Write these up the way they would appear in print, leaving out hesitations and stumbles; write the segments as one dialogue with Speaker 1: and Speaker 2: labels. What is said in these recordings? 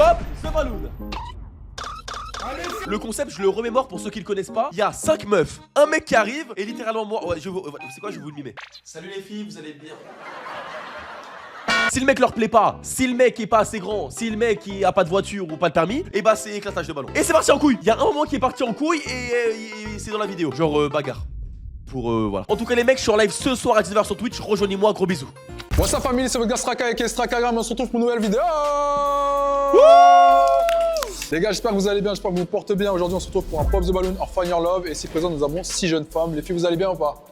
Speaker 1: Pop the balloon. Le concept, je le remémore pour ceux qui le connaissent pas. Il y a 5 meufs, un mec qui arrive et littéralement moi, ouais, c'est quoi, je vais vous le mimer. Salut les filles, vous allez bien? Si le mec leur plaît pas, si le mec est pas assez grand, si le mec il a pas de voiture ou pas de permis, et bah c'est éclatage de ballon. Et c'est parti en couille. Il y a un moment qui est parti en couille et c'est dans la vidéo. Genre bagarre. Pour voilà. En tout cas les mecs, je suis en live ce soir à 19h sur Twitch. Rejoignez-moi, gros bisous.
Speaker 2: What's up famille, c'est votre gars Straka avec Strakagram, on se retrouve pour une nouvelle vidéo. Les gars, j'espère que vous allez bien, j'espère que vous vous portez bien. Aujourd'hui, on se retrouve pour un Pop the Balloon or Find Your Love. Et ici présent, nous avons 6 jeunes femmes. Les filles, vous allez bien ou pas?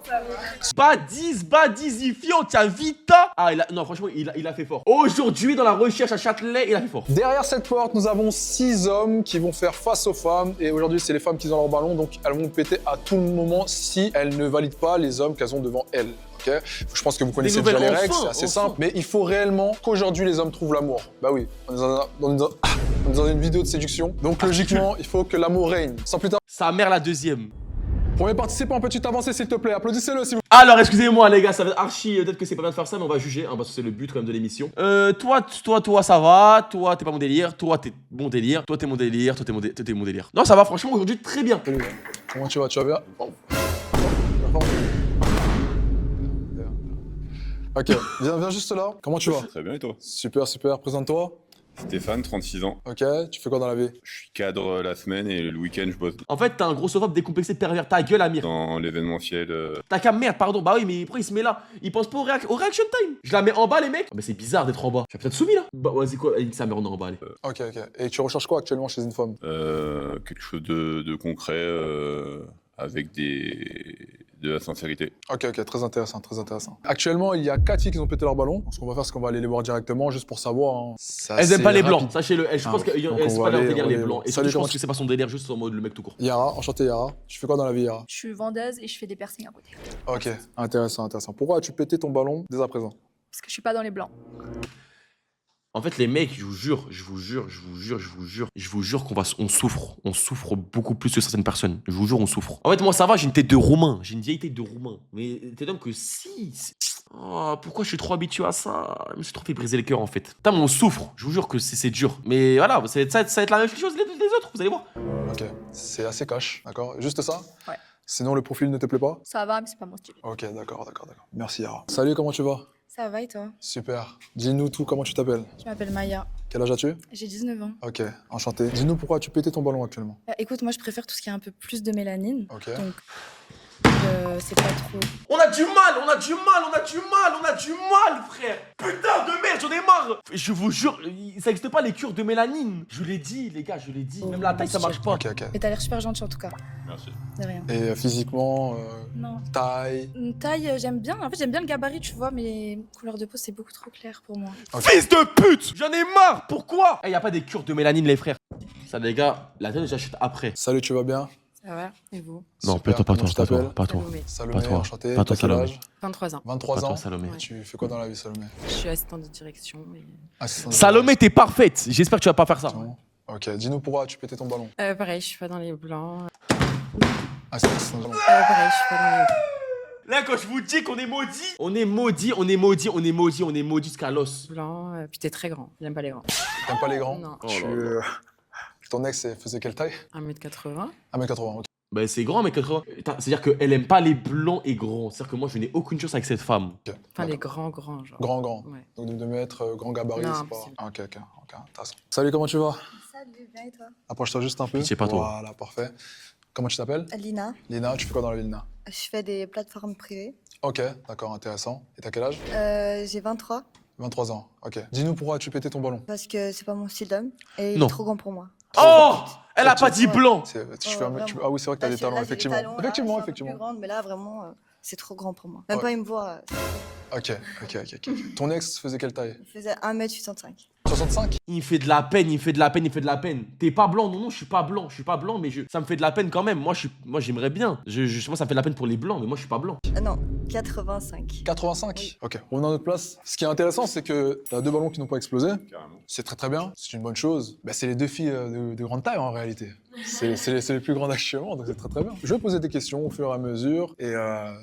Speaker 1: Badizifiant, tiens, Vita. Ah, non, franchement, il a fait fort. Aujourd'hui, dans la recherche à Châtelet, il a fait fort.
Speaker 2: Derrière cette porte, nous avons 6 hommes qui vont faire face aux femmes. Et aujourd'hui, c'est les femmes qui ont leur ballon, donc elles vont péter à tout moment si elles ne valident pas les hommes qu'elles ont devant elles. Okay. Je pense que vous connaissez déjà les règles, c'est assez simple, mais il faut réellement qu'aujourd'hui les hommes trouvent l'amour. Bah oui, on est dans une vidéo de séduction, donc logiquement, il faut que l'amour règne. Sans plus tarder.
Speaker 1: Sa mère la deuxième.
Speaker 2: Premier participant, peux-tu t'avancer s'il te plaît? Applaudissez-le si vous...
Speaker 1: Alors, excusez-moi les gars, ça va être archi, peut-être que c'est pas bien de faire ça, mais on va juger, hein, parce que c'est le but quand même de l'émission. Toi, ça va, toi, t'es pas mon délire, toi, t'es mon délire, toi, t'es mon délire, toi, t'es mon délire. Non, ça va, franchement, aujourd'hui, très bien.
Speaker 2: Salut, comment tu vas? Tu vas bien? Ok, viens juste là. Comment tu vas?
Speaker 3: Très bien et toi?
Speaker 2: Super, super. Présente-toi.
Speaker 3: Stéphane, 36 ans.
Speaker 2: Ok, tu fais quoi dans la vie?
Speaker 3: Je suis cadre la semaine et le week-end je bosse
Speaker 1: En fait, t'as un grossophobe décomplexé de pervers, ta gueule, Amir.
Speaker 3: dans l'événementiel.
Speaker 1: T'as qu'à merde, pardon. Bah oui, mais pourquoi il se met là? Il pense pas au reaction time. Je la mets en bas, les mecs. Ah, mais c'est bizarre d'être en bas. Je suis peut-être soumis là. Bah, vas-y, quoi? Ça met en bas, allez.
Speaker 2: Ok, ok. Et tu recherches quoi actuellement chez une femme?
Speaker 3: Quelque chose de concret avec de la sincérité.
Speaker 2: Ok, ok, très intéressant, très intéressant. Actuellement, il y a 4 filles qui ont pété leur ballon. Donc, ce qu'on va faire, c'est qu'on va aller les voir directement, juste pour savoir. Hein.
Speaker 1: Elles aiment pas les blancs, sachez-le. Je pense qu'elles
Speaker 2: donc
Speaker 1: c'est
Speaker 2: on
Speaker 1: pas
Speaker 2: va
Speaker 1: leur
Speaker 2: aller-
Speaker 1: délire
Speaker 2: on
Speaker 1: les
Speaker 2: va
Speaker 1: blancs. Et
Speaker 2: Salut,
Speaker 1: surtout, je
Speaker 2: comment
Speaker 1: pense que c'est pas son délire, juste en mode le mec tout court.
Speaker 2: Yara, enchanté Yara. Tu fais quoi dans la vie, Yara?
Speaker 4: Je suis vendeuse et je fais des piercings à côté.
Speaker 2: Ok, intéressant, intéressant. Pourquoi as-tu pété ton ballon dès à présent?
Speaker 4: Parce que je suis pas dans les blancs.
Speaker 1: En fait, les mecs, je vous jure on souffre beaucoup plus que certaines personnes. Je vous jure, on souffre. En fait, moi, ça va, j'ai une tête de roumain. J'ai une vieille tête de roumain. Mais t'es donc que si. Oh, pourquoi je suis trop habitué à ça? Je me suis trop fait briser le cœur, en fait. Putain, mais on souffre. Je vous jure que c'est dur. Mais voilà, ça va être la même chose les autres, vous allez voir.
Speaker 2: Ok, c'est assez cash, d'accord? Juste ça?
Speaker 4: Ouais.
Speaker 2: Sinon, le profil ne te plaît pas?
Speaker 4: Ça va, mais c'est pas mon style.
Speaker 2: Ok, d'accord, d'accord, d'accord. Merci Yara. Salut, comment tu vas?
Speaker 4: Ça va et toi?
Speaker 2: Super. Dis-nous tout, comment tu t'appelles?
Speaker 4: Je m'appelle Maya.
Speaker 2: Quel âge as-tu?
Speaker 4: J'ai 19 ans.
Speaker 2: Ok, enchanté. Dis-nous pourquoi as-tu pété ton ballon actuellement?
Speaker 4: Écoute, moi je préfère tout ce qui a un peu plus de mélanine.
Speaker 2: Ok.
Speaker 4: Donc, c'est pas trop.
Speaker 1: On a du mal, frère. Putain de merde, j'en ai marre. Je vous jure, ça existe pas les cures de mélanine. Je l'ai dit, les gars, je l'ai dit. Même la taille, ça marche pas.
Speaker 2: Ok, ok.
Speaker 4: Mais t'as l'air super gentil en tout cas.
Speaker 3: Merci.
Speaker 4: De rien.
Speaker 2: Et physiquement,
Speaker 4: Non.
Speaker 2: taille.
Speaker 4: Une taille, j'aime bien. En fait, j'aime bien le gabarit, tu vois, mais couleur de peau, c'est beaucoup trop clair pour moi.
Speaker 2: Ok.
Speaker 1: Fils de pute, j'en ai marre. Pourquoi? Y a pas des cures de mélanine, les frères. Ça, les gars, la tête, j'achète après.
Speaker 2: Salut, tu vas bien?
Speaker 5: Ça va, et vous?
Speaker 1: Non,
Speaker 2: Super.
Speaker 1: pas toi,
Speaker 2: Comment tu t'appelles?
Speaker 1: pas toi.
Speaker 5: Salomé,
Speaker 2: Salomé,
Speaker 1: Pas toi.
Speaker 2: enchanté.
Speaker 1: Pas toi,
Speaker 2: T'as quel
Speaker 1: Salomé.
Speaker 2: âge?
Speaker 5: 23 ans.
Speaker 2: 23
Speaker 1: Pas toi,
Speaker 2: ans.
Speaker 1: Salomé.
Speaker 2: Tu fais quoi dans la vie, Salomé?
Speaker 5: Je suis assistante de direction. Et...
Speaker 2: Assistante de
Speaker 1: Salomé, t'es parfaite. J'espère que tu vas pas faire ça.
Speaker 2: direction. Ok, dis-nous pourquoi as-tu pété ton ballon?
Speaker 5: pareil, je suis pas dans les blancs.
Speaker 2: Assistante de direction.
Speaker 5: Pareil, je suis pas dans les
Speaker 1: Là, quand je vous dis qu'on est maudit, on est maudit jusqu'à l'os.
Speaker 5: blancs. Puis t'es très grand. J'aime pas les grands.
Speaker 2: T'aimes pas les grands?
Speaker 5: Non.
Speaker 2: Ton ex faisait quelle taille?
Speaker 5: 1m80.
Speaker 2: 1m80, ok.
Speaker 1: Bah, c'est grand, mais 80. C'est-à-dire qu'elle aime pas les blancs et grands. C'est-à-dire que moi, je n'ai aucune chance avec cette femme.
Speaker 5: Enfin, les grands, genre.
Speaker 2: Grand, grand.
Speaker 5: Ouais.
Speaker 2: Donc de 2 mètres, grand gabarit,
Speaker 5: Non,
Speaker 2: c'est pas...
Speaker 5: impossible.
Speaker 2: Ah, ok, intéressant. Salut, comment tu vas?
Speaker 4: Salut, bien et toi?
Speaker 2: Approche-toi juste un peu.
Speaker 1: Pitié, pas toi.
Speaker 2: Voilà, parfait. Comment tu t'appelles?
Speaker 4: Lina,
Speaker 2: Lina, tu fais quoi dans la vie, Lina?
Speaker 4: je fais des plateformes privées.
Speaker 2: Ok, d'accord, intéressant. Et t'as quel âge?
Speaker 4: J'ai 23
Speaker 2: 23 ans, ok. Dis-nous pourquoi as-tu pété ton ballon?
Speaker 4: parce que c'est pas mon style d'homme et il
Speaker 1: Non.
Speaker 4: est trop grand pour moi.
Speaker 1: Oh, elle a pas dit blanc.
Speaker 4: Vraiment.
Speaker 2: Ah oui, c'est vrai que t'as
Speaker 4: Là,
Speaker 2: des talents,
Speaker 4: là, j'ai des
Speaker 2: effectivement.
Speaker 4: talons, là,
Speaker 2: Effectivement,
Speaker 4: je suis un peu plus
Speaker 2: effectivement.
Speaker 4: grande, mais là, vraiment, c'est trop grand pour moi. Même
Speaker 2: Ouais.
Speaker 4: pas, il me voit.
Speaker 2: Ok. Ton ex faisait quelle taille?
Speaker 4: Il faisait 1m65.
Speaker 2: 65?
Speaker 1: Il me fait de la peine. T'es pas blanc, non, je suis pas blanc, mais ça me fait de la peine quand même. Moi, j'aimerais bien. Moi, ça me fait de la peine pour les blancs, mais moi, je suis pas blanc.
Speaker 4: Non, 85.
Speaker 2: 85?
Speaker 4: Oui.
Speaker 2: Ok, revenons à notre place. Ce qui est intéressant, c'est que t'as 2 ballons qui n'ont pas explosé.
Speaker 3: Carrément.
Speaker 2: C'est très très bien, c'est une bonne chose. Bah, c'est les 2 filles de grande taille en réalité. C'est les plus grandes actuellement, donc c'est très très bien. Je vais poser des questions au fur et à mesure, et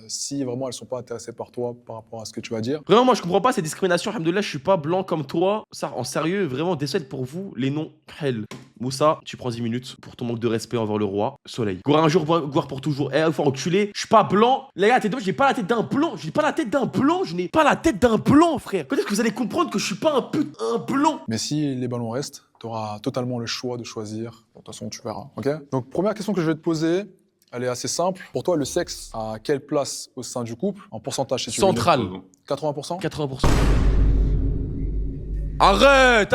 Speaker 2: si vraiment elles sont pas intéressées par toi par rapport à ce que tu vas dire.
Speaker 1: Vraiment, moi, je comprends pas cette discrimination. Alhamdoulilah, je suis pas blanc comme toi. Ça, en sérieux, vraiment, décède pour vous, les noms. Hell. Moussa, tu prends 10 minutes pour ton manque de respect envers le roi. Soleil. Gour un jour, Gour pour toujours. Eh, il faut enculer. Je suis pas blanc. Les gars, j'ai pas la tête d'un blanc. Je n'ai pas la tête d'un blanc. Je n'ai pas la tête d'un blanc, frère. Quand est-ce que vous allez comprendre que je suis pas un blanc?
Speaker 2: Mais si les ballons restent, tu auras totalement le choix de choisir. De toute façon, tu verras, ok? Donc, première question que je vais te poser, elle est assez simple. Pour toi, le sexe a quelle place au sein du couple? En pourcentage, si tu veux dire.
Speaker 1: Central.
Speaker 2: 80%?
Speaker 1: 80%. Arrête.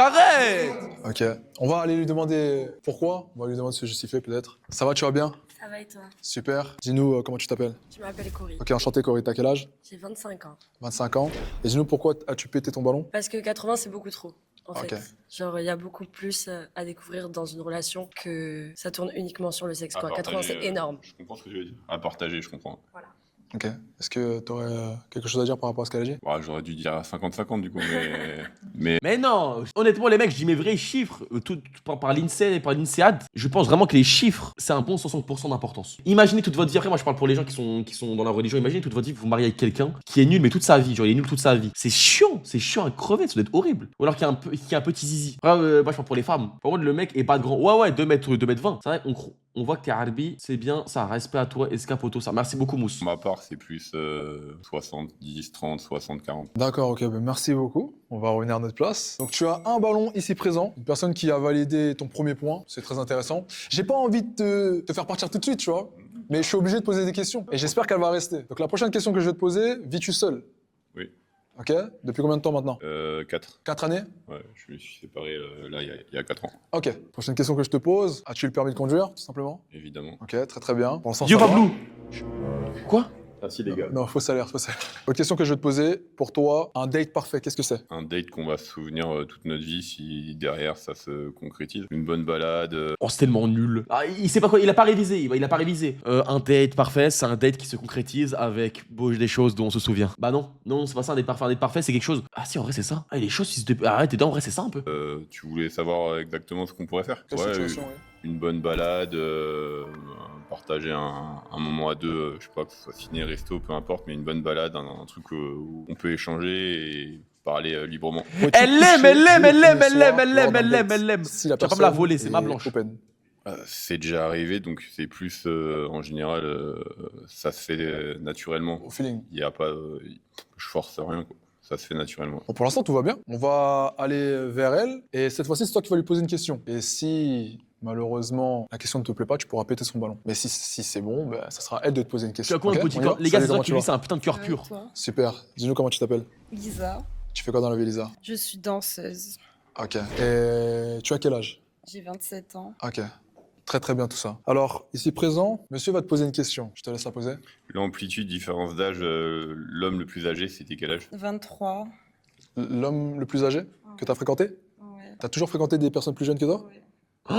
Speaker 2: Ok. On va aller lui demander pourquoi. On va lui demander de se justifier, peut-être. Ça va, tu vas bien?
Speaker 6: Ça va et toi?
Speaker 2: Super. Dis-nous comment tu t'appelles.
Speaker 6: Je m'appelle Cory.
Speaker 2: Ok, enchanté, Cory. T'as quel âge?
Speaker 6: J'ai 25 ans.
Speaker 2: 25 ans. Et dis-nous pourquoi as-tu pété ton ballon?
Speaker 6: Parce que 80, c'est beaucoup trop, en
Speaker 2: Ok.
Speaker 6: fait. Genre, il y a beaucoup plus à découvrir dans une relation que ça tourne uniquement sur le sexe,
Speaker 3: À
Speaker 6: quoi. 80,
Speaker 3: partager,
Speaker 6: c'est énorme.
Speaker 3: Je comprends ce que tu veux dire. À partager, je comprends.
Speaker 2: Ok. Est-ce que tu aurais quelque chose à dire par rapport à ce qu'elle a dit?
Speaker 3: Bon, j'aurais dû dire 50-50 du coup, mais
Speaker 1: Mais non, honnêtement, les mecs, je dis mes vrais chiffres, par l'INSEE et par l'INSEAD, je pense vraiment que les chiffres, c'est un bon 60% d'importance. Imaginez toute votre vie, après moi je parle pour les gens qui sont dans la religion, imaginez toute votre vie, vous vous mariez avec quelqu'un qui est nul, mais toute sa vie, genre il est nul toute sa vie. C'est chiant à crever, ça doit être horrible. Ou alors qu'il y a un petit zizi. Après, moi je parle pour les femmes. Par contre, le mec est pas grand. Ouais, 2 mètres 20. C'est vrai, on voit que t'es Arbi, c'est bien, ça, respect à toi, escapoto, ça. Merci beaucoup, Mousse.
Speaker 3: pour ma part, c'est plus 70, 30, 60, 40.
Speaker 2: D'accord, ok, ben merci beaucoup. On va revenir à notre place. Donc tu as un ballon ici présent, une personne qui a validé ton premier point, c'est très intéressant. J'ai pas envie de te faire partir tout de suite, tu vois, mais je suis obligé de poser des questions et j'espère qu'elle va rester. Donc la prochaine question que je vais te poser, vis-tu seul?
Speaker 3: Oui.
Speaker 2: Ok, depuis combien de temps maintenant?
Speaker 3: 4.
Speaker 2: 4 années?
Speaker 3: Ouais, je me suis séparé là il y a 4 ans,
Speaker 2: Ok, prochaine question que je te pose, as-tu le permis de conduire, tout simplement?
Speaker 3: évidemment.
Speaker 2: Ok, très très bien. Pour l'instant,
Speaker 1: Dieu
Speaker 2: ça
Speaker 1: va
Speaker 2: va.
Speaker 1: blue. Quoi?
Speaker 3: Merci les gars.
Speaker 2: Non, faux salaire. Autre question que je vais te poser, pour toi, un date parfait, qu'est-ce que c'est?
Speaker 3: Un date qu'on va se souvenir toute notre vie si derrière ça se concrétise. Une bonne balade.
Speaker 1: Oh, c'est tellement nul. Ah, il sait pas quoi, il a pas révisé. Il a pas révisé. Un date parfait, c'est un date qui se concrétise avec des choses dont on se souvient. Bah non, c'est pas ça, un date parfait. Un date parfait, c'est quelque chose. Ah si, en vrai, c'est ça. Ah, les choses, arrête, en vrai, c'est ça un peu.
Speaker 3: Tu voulais savoir exactement ce qu'on pourrait faire?
Speaker 2: Quelle situation, oui.
Speaker 3: Une bonne balade, partager un moment à deux, je sais pas, que ce soit ciné, resto, peu importe, mais une bonne balade, un truc où on peut échanger et parler librement.
Speaker 1: Elle l'aime.
Speaker 2: Si la
Speaker 1: Tu vas pas me
Speaker 2: personne
Speaker 1: la voler, c'est ma
Speaker 2: est
Speaker 1: blanche.
Speaker 2: open.
Speaker 3: C'est déjà arrivé, donc c'est plus en général, ça se fait naturellement.
Speaker 2: Au feeling.
Speaker 3: Il y a pas, je force rien, quoi. Ça se fait naturellement.
Speaker 2: Bon, pour l'instant, tout va bien. On va aller vers elle et cette fois-ci, c'est toi qui vas lui poser une question. Et si malheureusement la question ne te plaît pas, tu pourras péter son ballon. Mais si c'est bon, ben, ça sera elle de te poser une
Speaker 1: Tu
Speaker 2: question.
Speaker 1: as quoi un
Speaker 2: Ok,
Speaker 1: petit
Speaker 2: on y va?
Speaker 1: corps? Les gars,
Speaker 2: Salut,
Speaker 1: c'est toi
Speaker 2: comment
Speaker 1: qui
Speaker 2: tu
Speaker 1: lui,
Speaker 2: vas?
Speaker 1: c'est un putain de cœur pur.
Speaker 6: Toi?
Speaker 2: Super. Dis-nous comment tu t'appelles.
Speaker 6: Lisa,
Speaker 2: Tu fais quoi dans la vie, Lisa?
Speaker 6: je suis danseuse.
Speaker 2: Ok. Et tu as quel âge?
Speaker 6: J'ai 27 ans.
Speaker 2: Ok. Très très bien tout ça. Alors, ici présent, monsieur va te poser une question. Je te laisse la poser.
Speaker 3: L'amplitude, différence d'âge, l'homme le plus âgé, c'était quel âge?
Speaker 6: 23.
Speaker 2: L'homme le plus âgé que tu as fréquenté?
Speaker 6: Ouais.
Speaker 2: T'as toujours fréquenté des personnes plus jeunes que toi?
Speaker 6: Ouais.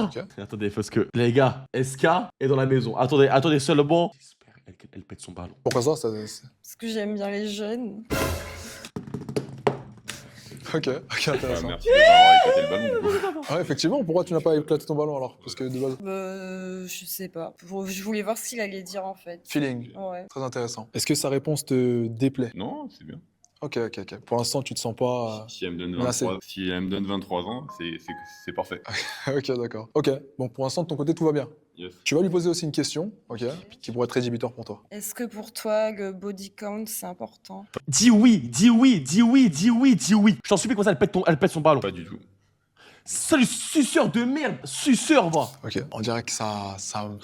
Speaker 2: Ok.
Speaker 1: Attendez, parce que les gars, SK est dans la maison. Attendez seulement. J'espère qu'elle pète son ballon.
Speaker 2: Pourquoi ça,
Speaker 6: Parce que j'aime bien les jeunes.
Speaker 2: Ok, intéressant.
Speaker 3: Merci de m'avoir éclaté le ballon, du coup.
Speaker 2: Ouais, effectivement, pourquoi tu n'as pas éclaté ton ballon alors? Parce que de base.
Speaker 6: Je sais pas. Je voulais voir ce qu'il allait dire en fait.
Speaker 2: Feeling.
Speaker 6: Ouais.
Speaker 2: Très intéressant. Est-ce que sa réponse te déplaît?
Speaker 3: Non, c'est bien.
Speaker 2: Ok. Pour l'instant, tu te sens pas.
Speaker 3: Si elle me donne
Speaker 2: menacé.
Speaker 3: 23 ans, c'est parfait.
Speaker 2: Ok, d'accord. Ok, bon, pour l'instant, de ton côté, tout va bien.
Speaker 3: Yes.
Speaker 2: Tu vas lui poser aussi une question, ok, qui pourrait être rédhibitoire pour toi.
Speaker 6: Est-ce que pour toi, le body count, c'est important?
Speaker 1: Dis oui. Je t'en supplie, comme ça, elle pète son ballon.
Speaker 3: Pas du tout.
Speaker 1: Salut, suceur de merde. Suceur, va.
Speaker 2: Ok, on dirait que ça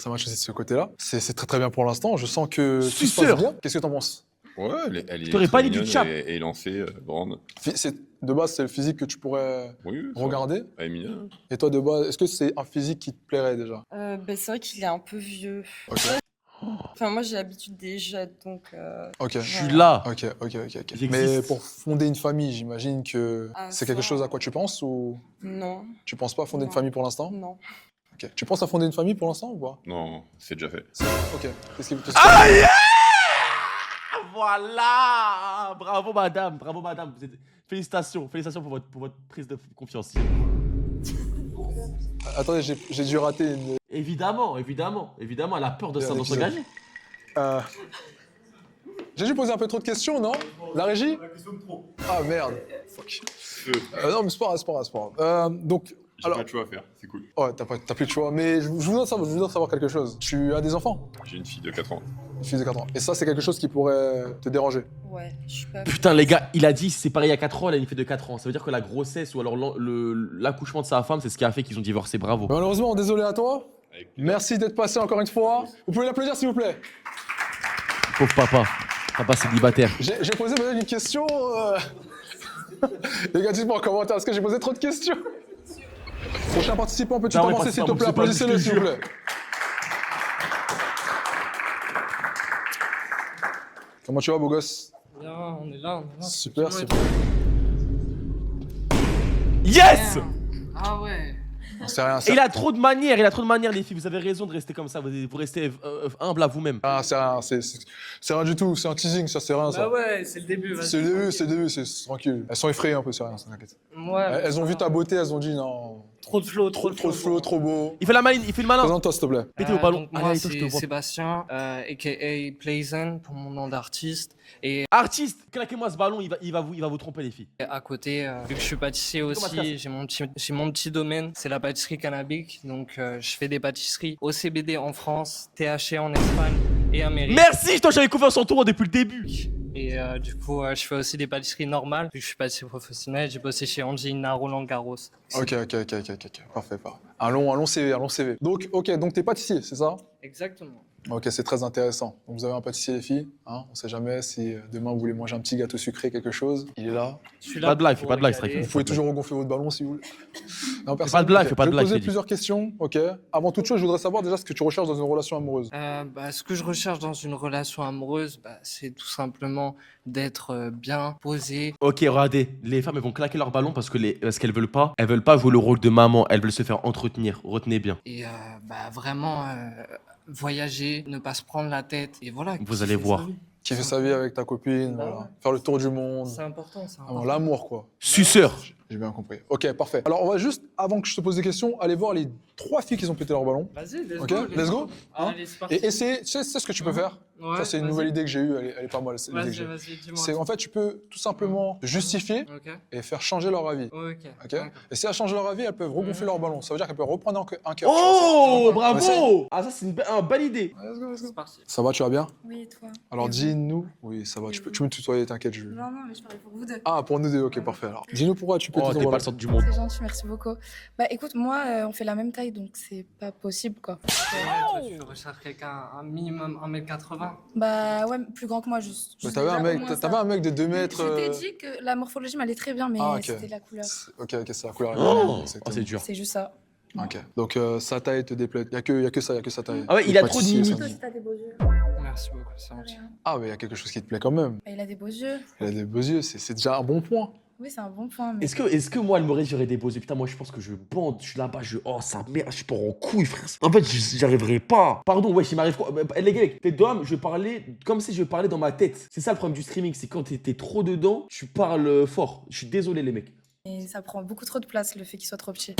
Speaker 2: marche aussi de ce côté-là. C'est très très bien pour l'instant. Je sens que tout se passe
Speaker 1: Suceur.
Speaker 2: bien. Qu'est-ce que t'en penses?
Speaker 3: Ouais, elle est
Speaker 1: T'aurais pas
Speaker 3: très
Speaker 1: dit du
Speaker 3: mignonne
Speaker 1: chap.
Speaker 3: et lancée, grande.
Speaker 2: De base, c'est le physique que tu pourrais
Speaker 3: Oui, ça
Speaker 2: regarder.
Speaker 3: va. Elle est mignonne.
Speaker 2: Et toi, de base, est-ce que c'est un physique qui te plairait déjà?
Speaker 6: C'est vrai qu'il est un peu vieux.
Speaker 2: Ok,
Speaker 6: Enfin, moi, j'ai l'habitude des jeunes, donc...
Speaker 2: ok.
Speaker 1: Je suis là.
Speaker 2: Ok.
Speaker 1: J'existe.
Speaker 2: Mais pour fonder une famille, j'imagine que
Speaker 6: Ah,
Speaker 2: c'est quelque
Speaker 6: ça.
Speaker 2: chose à quoi tu penses ou
Speaker 6: Non,
Speaker 2: tu penses pas fonder une
Speaker 6: Non.
Speaker 2: famille pour l'instant?
Speaker 6: non.
Speaker 2: Ok. Tu penses à fonder une famille pour l'instant ou pas?
Speaker 3: Non, c'est déjà fait.
Speaker 2: Ok. Qu'est-ce qui
Speaker 1: Voilà. Bravo, madame. Félicitations pour votre prise de confiance.
Speaker 2: Attendez, j'ai dû rater
Speaker 1: Évidemment, évidemment, évidemment, elle a peur de ça,
Speaker 2: Bien,
Speaker 1: de s'engager.
Speaker 2: J'ai dû poser un peu trop de questions, non? La régie? Ah merde. Fuck. Non, mais c'est pas grave, c'est pas grave, c'est pas grave. Donc,
Speaker 3: J'ai
Speaker 2: alors,
Speaker 3: pas de choix à faire, c'est cool.
Speaker 2: ouais, t'as plus de choix. Mais je voudrais savoir quelque chose. Tu as des enfants?
Speaker 3: J'ai une fille de 4 ans.
Speaker 2: Une fille de 4 ans. Et ça, c'est quelque chose qui pourrait te déranger?
Speaker 4: Ouais, je suis pas.
Speaker 1: Putain, les gars, il a dit c'est pareil il y a 4 ans, elle a une fille de 4 ans. Ça veut dire que la grossesse ou alors l'accouchement de sa femme, c'est ce qui a fait qu'ils ont divorcé. Bravo.
Speaker 2: Malheureusement, désolé à toi.
Speaker 3: Avec plaisir.
Speaker 2: Merci d'être passé encore une fois. Vous pouvez l'applaudir, s'il vous plaît.
Speaker 1: Pauvre papa. Papa célibataire.
Speaker 2: J'ai posé peut-être une question. Les gars, dites-moi en commentaire, est-ce que j'ai posé trop de questions? Prochain participant, peux-tu
Speaker 1: Non, oui,
Speaker 2: t'avancer, s'il te
Speaker 1: participant,
Speaker 2: plaît?
Speaker 1: c'est pas
Speaker 2: Applaudissez-le,
Speaker 1: du
Speaker 2: s'il vous
Speaker 1: tout.
Speaker 2: plaît. Comment tu vas, beau gosse?
Speaker 7: Bien, on est là, on est là.
Speaker 2: Super,
Speaker 7: Ouais.
Speaker 2: super.
Speaker 1: Yes!
Speaker 7: Ah ouais.
Speaker 2: Non, c'est rien,
Speaker 1: Et
Speaker 2: c'est
Speaker 1: il a trop de manières, les filles. Vous avez raison de rester comme ça. Vous restez humble à vous-même.
Speaker 2: ah, c'est rien, c'est rien du tout. C'est un teasing, ça, c'est rien, ça.
Speaker 7: Bah ouais, c'est le début, vas-y.
Speaker 2: C'est le début, c'est tranquille. Elles sont effrayées un peu, c'est rien, t'inquiète.
Speaker 7: Ouais.
Speaker 2: Elles ont vu ta beauté, elles ont dit non.
Speaker 7: Trop de flow,
Speaker 2: Trop de flow, trop beau.
Speaker 1: Il fait la maline, il fait le malin.
Speaker 2: Présente-toi, s'il te plaît.
Speaker 1: Pétez au ballon.
Speaker 7: Donc
Speaker 1: Allez,
Speaker 7: moi,
Speaker 1: allez, toi, je te
Speaker 7: c'est
Speaker 1: vois.
Speaker 7: Sébastien, a.k.a. Playzen, pour mon nom d'artiste. Et
Speaker 1: Artiste, claquez-moi ce ballon, il va vous tromper, les filles.
Speaker 7: à côté, vu que je suis pâtissier
Speaker 1: Comment ça se
Speaker 7: aussi, j'ai mon petit domaine, c'est la pâtisserie cannabique. Donc je fais des pâtisseries au CBD en France, THC en Espagne et Amérique.
Speaker 1: Merci, toi, j'avais confiance en toi depuis le début.
Speaker 7: Et du coup, je fais aussi des pâtisseries normales. Vu que je suis pâtissier professionnel, j'ai bossé chez Angelina Roland Garros.
Speaker 2: Ok. Parfait. Un long CV. Donc, donc t'es pâtissier, c'est ça?
Speaker 7: Exactement.
Speaker 2: Ok, c'est très intéressant. Donc vous avez un pâtissier, les filles. Hein, on sait jamais si demain vous voulez manger un petit gâteau sucré, quelque chose. Il est là.
Speaker 7: Je suis
Speaker 1: Pas de blague,
Speaker 7: pour
Speaker 1: fais pas de blague,
Speaker 7: régaler.
Speaker 1: Striker.
Speaker 2: Vous pouvez toujours regonfler votre ballon si vous voulez. Non,
Speaker 1: pas de blague,
Speaker 2: ok.
Speaker 1: fais pas de
Speaker 2: Je vais
Speaker 1: blague,
Speaker 2: poser
Speaker 1: je t'ai dit.
Speaker 2: plusieurs questions. Ok. Avant toute chose, je voudrais savoir déjà ce que tu recherches dans une relation amoureuse.
Speaker 7: Ce que je recherche dans une relation amoureuse, c'est tout simplement d'être bien posé.
Speaker 1: Ok, regardez, les femmes elles vont claquer leur ballon parce qu'elles veulent pas jouer le rôle de maman, elles veulent se faire entretenir. Retenez bien.
Speaker 7: Et vraiment voyager, ne pas se prendre la tête. Et voilà.
Speaker 1: Vous allez voir.
Speaker 2: Kiffer sa vie avec ta copine,
Speaker 7: Bah
Speaker 2: voilà.
Speaker 7: ouais.
Speaker 2: Faire le tour du monde.
Speaker 7: C'est important, c'est
Speaker 2: Ah,
Speaker 7: important.
Speaker 2: l'amour, quoi.
Speaker 1: Suceur.
Speaker 2: J'ai bien compris. Ok, parfait. Alors, on va juste, avant que je te pose des questions, aller voir les 3 filles qui ont pété leur ballon.
Speaker 7: Vas-y, let's
Speaker 2: Ok,
Speaker 7: go.
Speaker 2: let's go. Hein
Speaker 7: Allez, c'est parti.
Speaker 2: Et essayer, tu sais ce que tu peux faire?
Speaker 7: Ouais,
Speaker 2: Ça, c'est une
Speaker 7: vas-y.
Speaker 2: nouvelle idée que j'ai eue, elle est pas mal. C'est l'idée que j'ai.
Speaker 7: Vas-y, dis-moi.
Speaker 2: C'est en fait, tu peux tout simplement te justifier
Speaker 7: Ok.
Speaker 2: et faire changer leur avis.
Speaker 7: Ok.
Speaker 2: Ok. Et si elles changent leur avis, elles peuvent regonfler leur ballon. Ça veut dire qu'elles peuvent reprendre un cœur.
Speaker 1: Oh,
Speaker 2: Ouais,
Speaker 1: bravo. Ah, ça, c'est une belle idée.
Speaker 2: Let's go, let's go.
Speaker 7: C'est parti.
Speaker 2: Ça va, tu vas bien?
Speaker 4: Oui, et toi?
Speaker 2: Alors,
Speaker 4: Et vous?
Speaker 2: dis-nous. Oui, ça va.
Speaker 4: Et
Speaker 2: Tu
Speaker 4: vous?
Speaker 2: peux me tutoyer, t'inquiète.
Speaker 4: Non, mais je parlais pour vous deux.
Speaker 2: Ah, pour nous deux, ok, parfait. Alors, dis-nous pourquoi tu peux
Speaker 1: Oh, t'es pas le centre du monde.
Speaker 4: C'est gentil, merci beaucoup. Bah écoute, moi, on fait la même taille, donc c'est pas possible, quoi.
Speaker 7: Toi, tu recherches quelqu'un un minimum 1m80.
Speaker 4: Bah ouais, plus grand que moi, juste.
Speaker 2: Bah, t'avais un mec de 2 mètres.
Speaker 4: Je t'ai dit que la morphologie m'allait très bien, mais
Speaker 2: Ah, ok.
Speaker 4: c'était la couleur.
Speaker 2: Ok, c'est la couleur.
Speaker 1: Oh,
Speaker 2: Exactement.
Speaker 1: c'est dur.
Speaker 4: C'est juste ça.
Speaker 2: Ok. Donc, sa taille te déplaît. Il y a que sa taille.
Speaker 1: Ah ouais, il
Speaker 2: Les
Speaker 1: a trop de
Speaker 2: pâtissiers,
Speaker 1: mimiques.
Speaker 2: ça.
Speaker 4: Toi aussi, t'as des beaux yeux.
Speaker 7: Merci beaucoup, c'est gentil.
Speaker 4: Rien.
Speaker 2: Ah, mais il y a quelque chose qui te plaît quand même.
Speaker 4: Bah, il a des beaux yeux.
Speaker 2: Il a des beaux yeux, c'est déjà un bon point.
Speaker 4: Oui, c'est un bon point. Mais...
Speaker 1: Est-ce que moi, elle m'aurait j'aurais des beaux yeux? Putain, moi, je pense que je bande, je suis là-bas, oh, ça merde, je pars en couille, frère. En fait, j'arriverai pas. Pardon, wesh, il m'arrive quoi? Les gars, t'es d'homme, je parlais comme si je parlais dans ma tête. C'est ça le problème du streaming, c'est quand t'es trop dedans, tu parles fort. Je suis désolé, les mecs.
Speaker 4: Et ça prend beaucoup trop de place, le fait qu'il soit trop petit.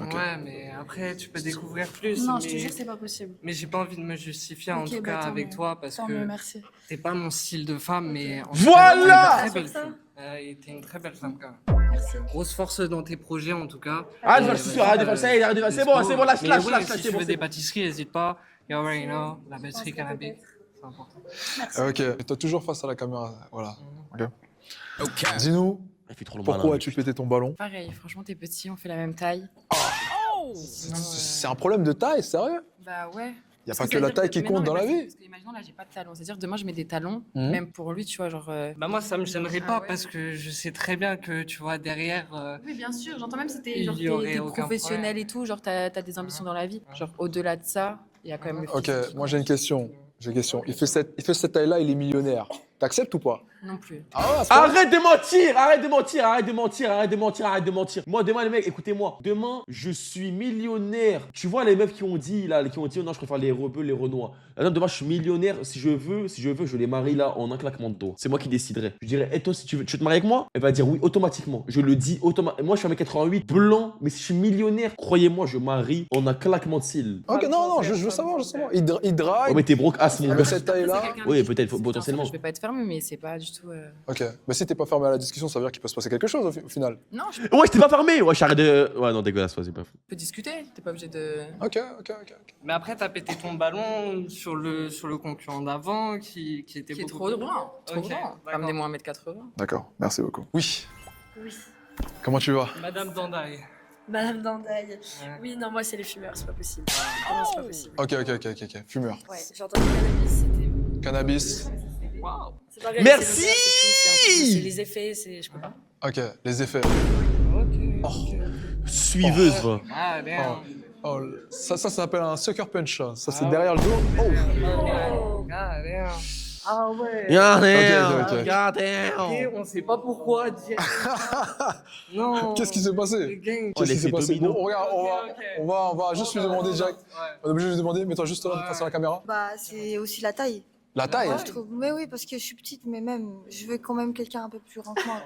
Speaker 2: Ok.
Speaker 7: Ouais, mais après, tu peux découvrir plus.
Speaker 4: Non,
Speaker 7: mais...
Speaker 4: je te jure, c'est pas possible.
Speaker 7: Mais j'ai pas envie de me justifier, en
Speaker 4: Ok,
Speaker 7: tout
Speaker 4: bah,
Speaker 7: cas,
Speaker 4: tant
Speaker 7: avec
Speaker 4: mieux.
Speaker 7: toi, parce
Speaker 4: Tant
Speaker 7: que
Speaker 4: mieux, merci.
Speaker 7: t'es pas mon style de femme, mais... en tout
Speaker 1: Voilà!
Speaker 7: cas, t'es une très belle
Speaker 4: C'est pour
Speaker 7: fille. Et t'es une très belle femme, quand même.
Speaker 4: Merci.
Speaker 7: Grosse force dans tes projets, en tout cas.
Speaker 1: Ah,
Speaker 7: Et
Speaker 1: je
Speaker 7: vas-y,
Speaker 1: suis sûr, arrête de faire ça, arrête de faire ça. C'est bon, lâche,
Speaker 7: Mais
Speaker 1: lâche,
Speaker 7: ouais,
Speaker 1: lâche,
Speaker 7: si
Speaker 1: c'est
Speaker 7: tu
Speaker 1: bon.
Speaker 7: veux
Speaker 1: c'est
Speaker 7: des
Speaker 1: bon.
Speaker 7: pâtisseries, n'hésite pas. You already know, la pâtisserie
Speaker 4: Je pense que
Speaker 7: cannabique,
Speaker 4: peut-être.
Speaker 7: c'est important.
Speaker 4: Merci.
Speaker 2: Ok. Et toi, toujours face à la caméra. Voilà. Ok. Dis-nous,
Speaker 1: Elle fait trop le
Speaker 2: pourquoi
Speaker 1: malin.
Speaker 2: as-tu pété ton ballon?
Speaker 5: Pareil, franchement, t'es petit, on fait la même taille. Sinon,
Speaker 2: C'est un problème de taille, sérieux?
Speaker 5: Bah ouais.
Speaker 2: Y a
Speaker 5: Parce
Speaker 2: pas que
Speaker 5: ça veut
Speaker 2: la
Speaker 5: dire
Speaker 2: taille qui
Speaker 5: mais
Speaker 2: compte
Speaker 5: non,
Speaker 2: dans
Speaker 5: mais
Speaker 2: la
Speaker 5: parce-
Speaker 2: vie.
Speaker 5: Parce que imaginons là, j'ai pas de talons. C'est-à-dire demain, je mets des talons,
Speaker 2: Mhm.
Speaker 5: même pour lui, tu vois, genre.
Speaker 7: Bah moi, ça me gênerait
Speaker 5: Ah
Speaker 7: pas,
Speaker 5: ouais.
Speaker 7: parce que je sais très bien que, tu vois, derrière...
Speaker 5: Oui, bien sûr. J'entends même si t'es
Speaker 7: Il
Speaker 5: genre,
Speaker 7: y aurait
Speaker 5: t'es
Speaker 7: aucun
Speaker 5: professionnel et tout, genre t'as des ambitions dans la vie. Genre au-delà de ça, il y a quand même le
Speaker 2: Ok,
Speaker 5: physique.
Speaker 2: moi j'ai une question. Il fait cette taille-là, il est millionnaire. T'acceptes ou pas?
Speaker 5: Non plus.
Speaker 2: Ah ouais, à ce point-là.
Speaker 1: Arrête de mentir, arrête de mentir, arrête de mentir, arrête de mentir, arrête de mentir. Moi, demain, les mecs, écoutez-moi. Demain, je suis millionnaire. Tu vois, les meufs qui ont dit, là, qui ont dit, oh non, je préfère les rebeux, les renois. Là, demain, je suis millionnaire. Si je veux, je les marie là en un claquement de doigts. C'est moi qui déciderai. Je dirais, et toi, si tu veux te marier avec moi? Elle va dire oui, automatiquement. Je le dis automatiquement. Moi, je suis 1m88, blanc, mais si je suis millionnaire, croyez-moi, je marie en un claquement de cils.
Speaker 2: Ok, non, je veux savoir, Il drague.
Speaker 1: Oh, mais t'es broke as mon
Speaker 2: Avec
Speaker 1: gars.
Speaker 2: cette taille-là.
Speaker 1: Oui, peut-être, potentiellement.
Speaker 5: Je vais pas être fermée, mais c'est pas du tout.
Speaker 2: Ok, mais si t'es pas fermé à la discussion, ça veut dire qu'il peut se passer quelque chose au final.
Speaker 5: Non, je
Speaker 1: Ouais, je t'ai pas fermé. Ouais, j'arrête de. Ouais, non, dégueulasse, vas-y, pas fou.
Speaker 5: peux discuter. T'es pas obligé de.
Speaker 2: Ok.
Speaker 7: Mais après, t'as pété ton ballon sur le concurrent d'avant qui était
Speaker 5: Qui est
Speaker 7: beaucoup
Speaker 5: trop
Speaker 7: plus
Speaker 5: grand. Trop
Speaker 7: Ok,
Speaker 5: grand.
Speaker 7: d'accord.
Speaker 5: Ramenez-moi 1m80.
Speaker 2: D'accord, merci beaucoup. Oui,
Speaker 6: Oui.
Speaker 2: comment tu vas?
Speaker 7: Madame Dandaï.
Speaker 6: Madame Dandaï.
Speaker 7: Ouais.
Speaker 6: Oui, non, moi, c'est les fumeurs, c'est pas possible. Non, c'est pas possible.
Speaker 2: Ok. Fumeur.
Speaker 6: Ouais, j'ai entendu cannabis, c'était.
Speaker 2: Cannabis.
Speaker 7: Waouh.
Speaker 6: C'est pas vrai,
Speaker 1: Merci.
Speaker 6: c'est l'odeur, c'est tout, c'est un truc, c'est les effets, c'est. Je peux pas.
Speaker 2: Ok, les effets.
Speaker 7: Ok.
Speaker 1: Suiveuse, va.
Speaker 7: Ah, bien.
Speaker 2: Oh, ça s'appelle un sucker punch. Ça, c'est
Speaker 7: Ah
Speaker 2: derrière le dos. Oh.
Speaker 7: Ah, bien.
Speaker 6: Ah ouais.
Speaker 2: Ok.
Speaker 7: Et on sait pas pourquoi dire. Non.
Speaker 2: Qu'est-ce qui s'est
Speaker 7: Le
Speaker 2: passé?
Speaker 7: gang.
Speaker 2: Qu'est-ce qui
Speaker 1: l'effet
Speaker 2: s'est passé?
Speaker 1: domino.
Speaker 2: Bon, regarde, on va juste lui demander direct.
Speaker 7: Ouais.
Speaker 2: On est obligé de lui demander, mets-toi juste là face à la caméra.
Speaker 8: Bah, c'est aussi la taille,
Speaker 2: La taille.
Speaker 8: je trouve. Mais oui, parce que je suis petite, mais même, je veux quand même quelqu'un un peu plus grand que moi.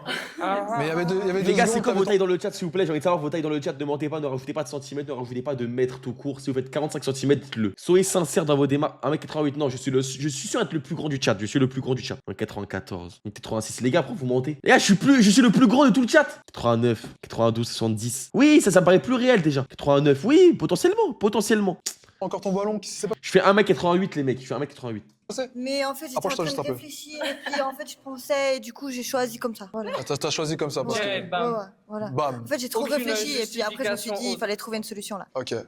Speaker 2: Mais il y avait deux
Speaker 1: Les gars, c'est
Speaker 2: secondes,
Speaker 1: quoi vos
Speaker 2: t'avais-
Speaker 1: tailles dans le chat, s'il vous plaît? J'ai envie de savoir vos tailles dans le chat. Ne mentez pas, ne rajoutez pas de centimètres, ne rajoutez pas de mètres tout court. Si vous faites 45 cm, dites-le. Soyez sincère dans vos démarches. 1m88, non, je suis sûr d'être le plus grand du chat. Je suis le plus grand du chat. 1m94, 1m86. Les gars, pourquoi vous mentez? Les gars, je suis le plus grand de tout le chat. 89, 92, 70. Oui, ça me paraît plus réel déjà. 89, oui, potentiellement.
Speaker 2: Encore ton ballon, qui s'est pas
Speaker 1: Je fais 1m88, les mecs. Je fais 1m88.
Speaker 2: passé?
Speaker 8: Mais en fait, j'étais en
Speaker 2: Approche-toi
Speaker 8: train
Speaker 2: juste un
Speaker 8: de
Speaker 2: peu.
Speaker 8: réfléchir, et puis en fait, je pensais, et du coup, j'ai choisi comme ça. Voilà.
Speaker 2: T'as choisi comme ça parce
Speaker 7: Ouais,
Speaker 2: que.
Speaker 7: bam.
Speaker 8: Ouais, voilà.
Speaker 2: Bam.
Speaker 8: En fait, j'ai trop
Speaker 7: Aucune
Speaker 8: réfléchi, et puis après, je me suis dit,
Speaker 7: justification
Speaker 8: il fallait trouver une solution là.
Speaker 2: Ok.
Speaker 7: Mhm.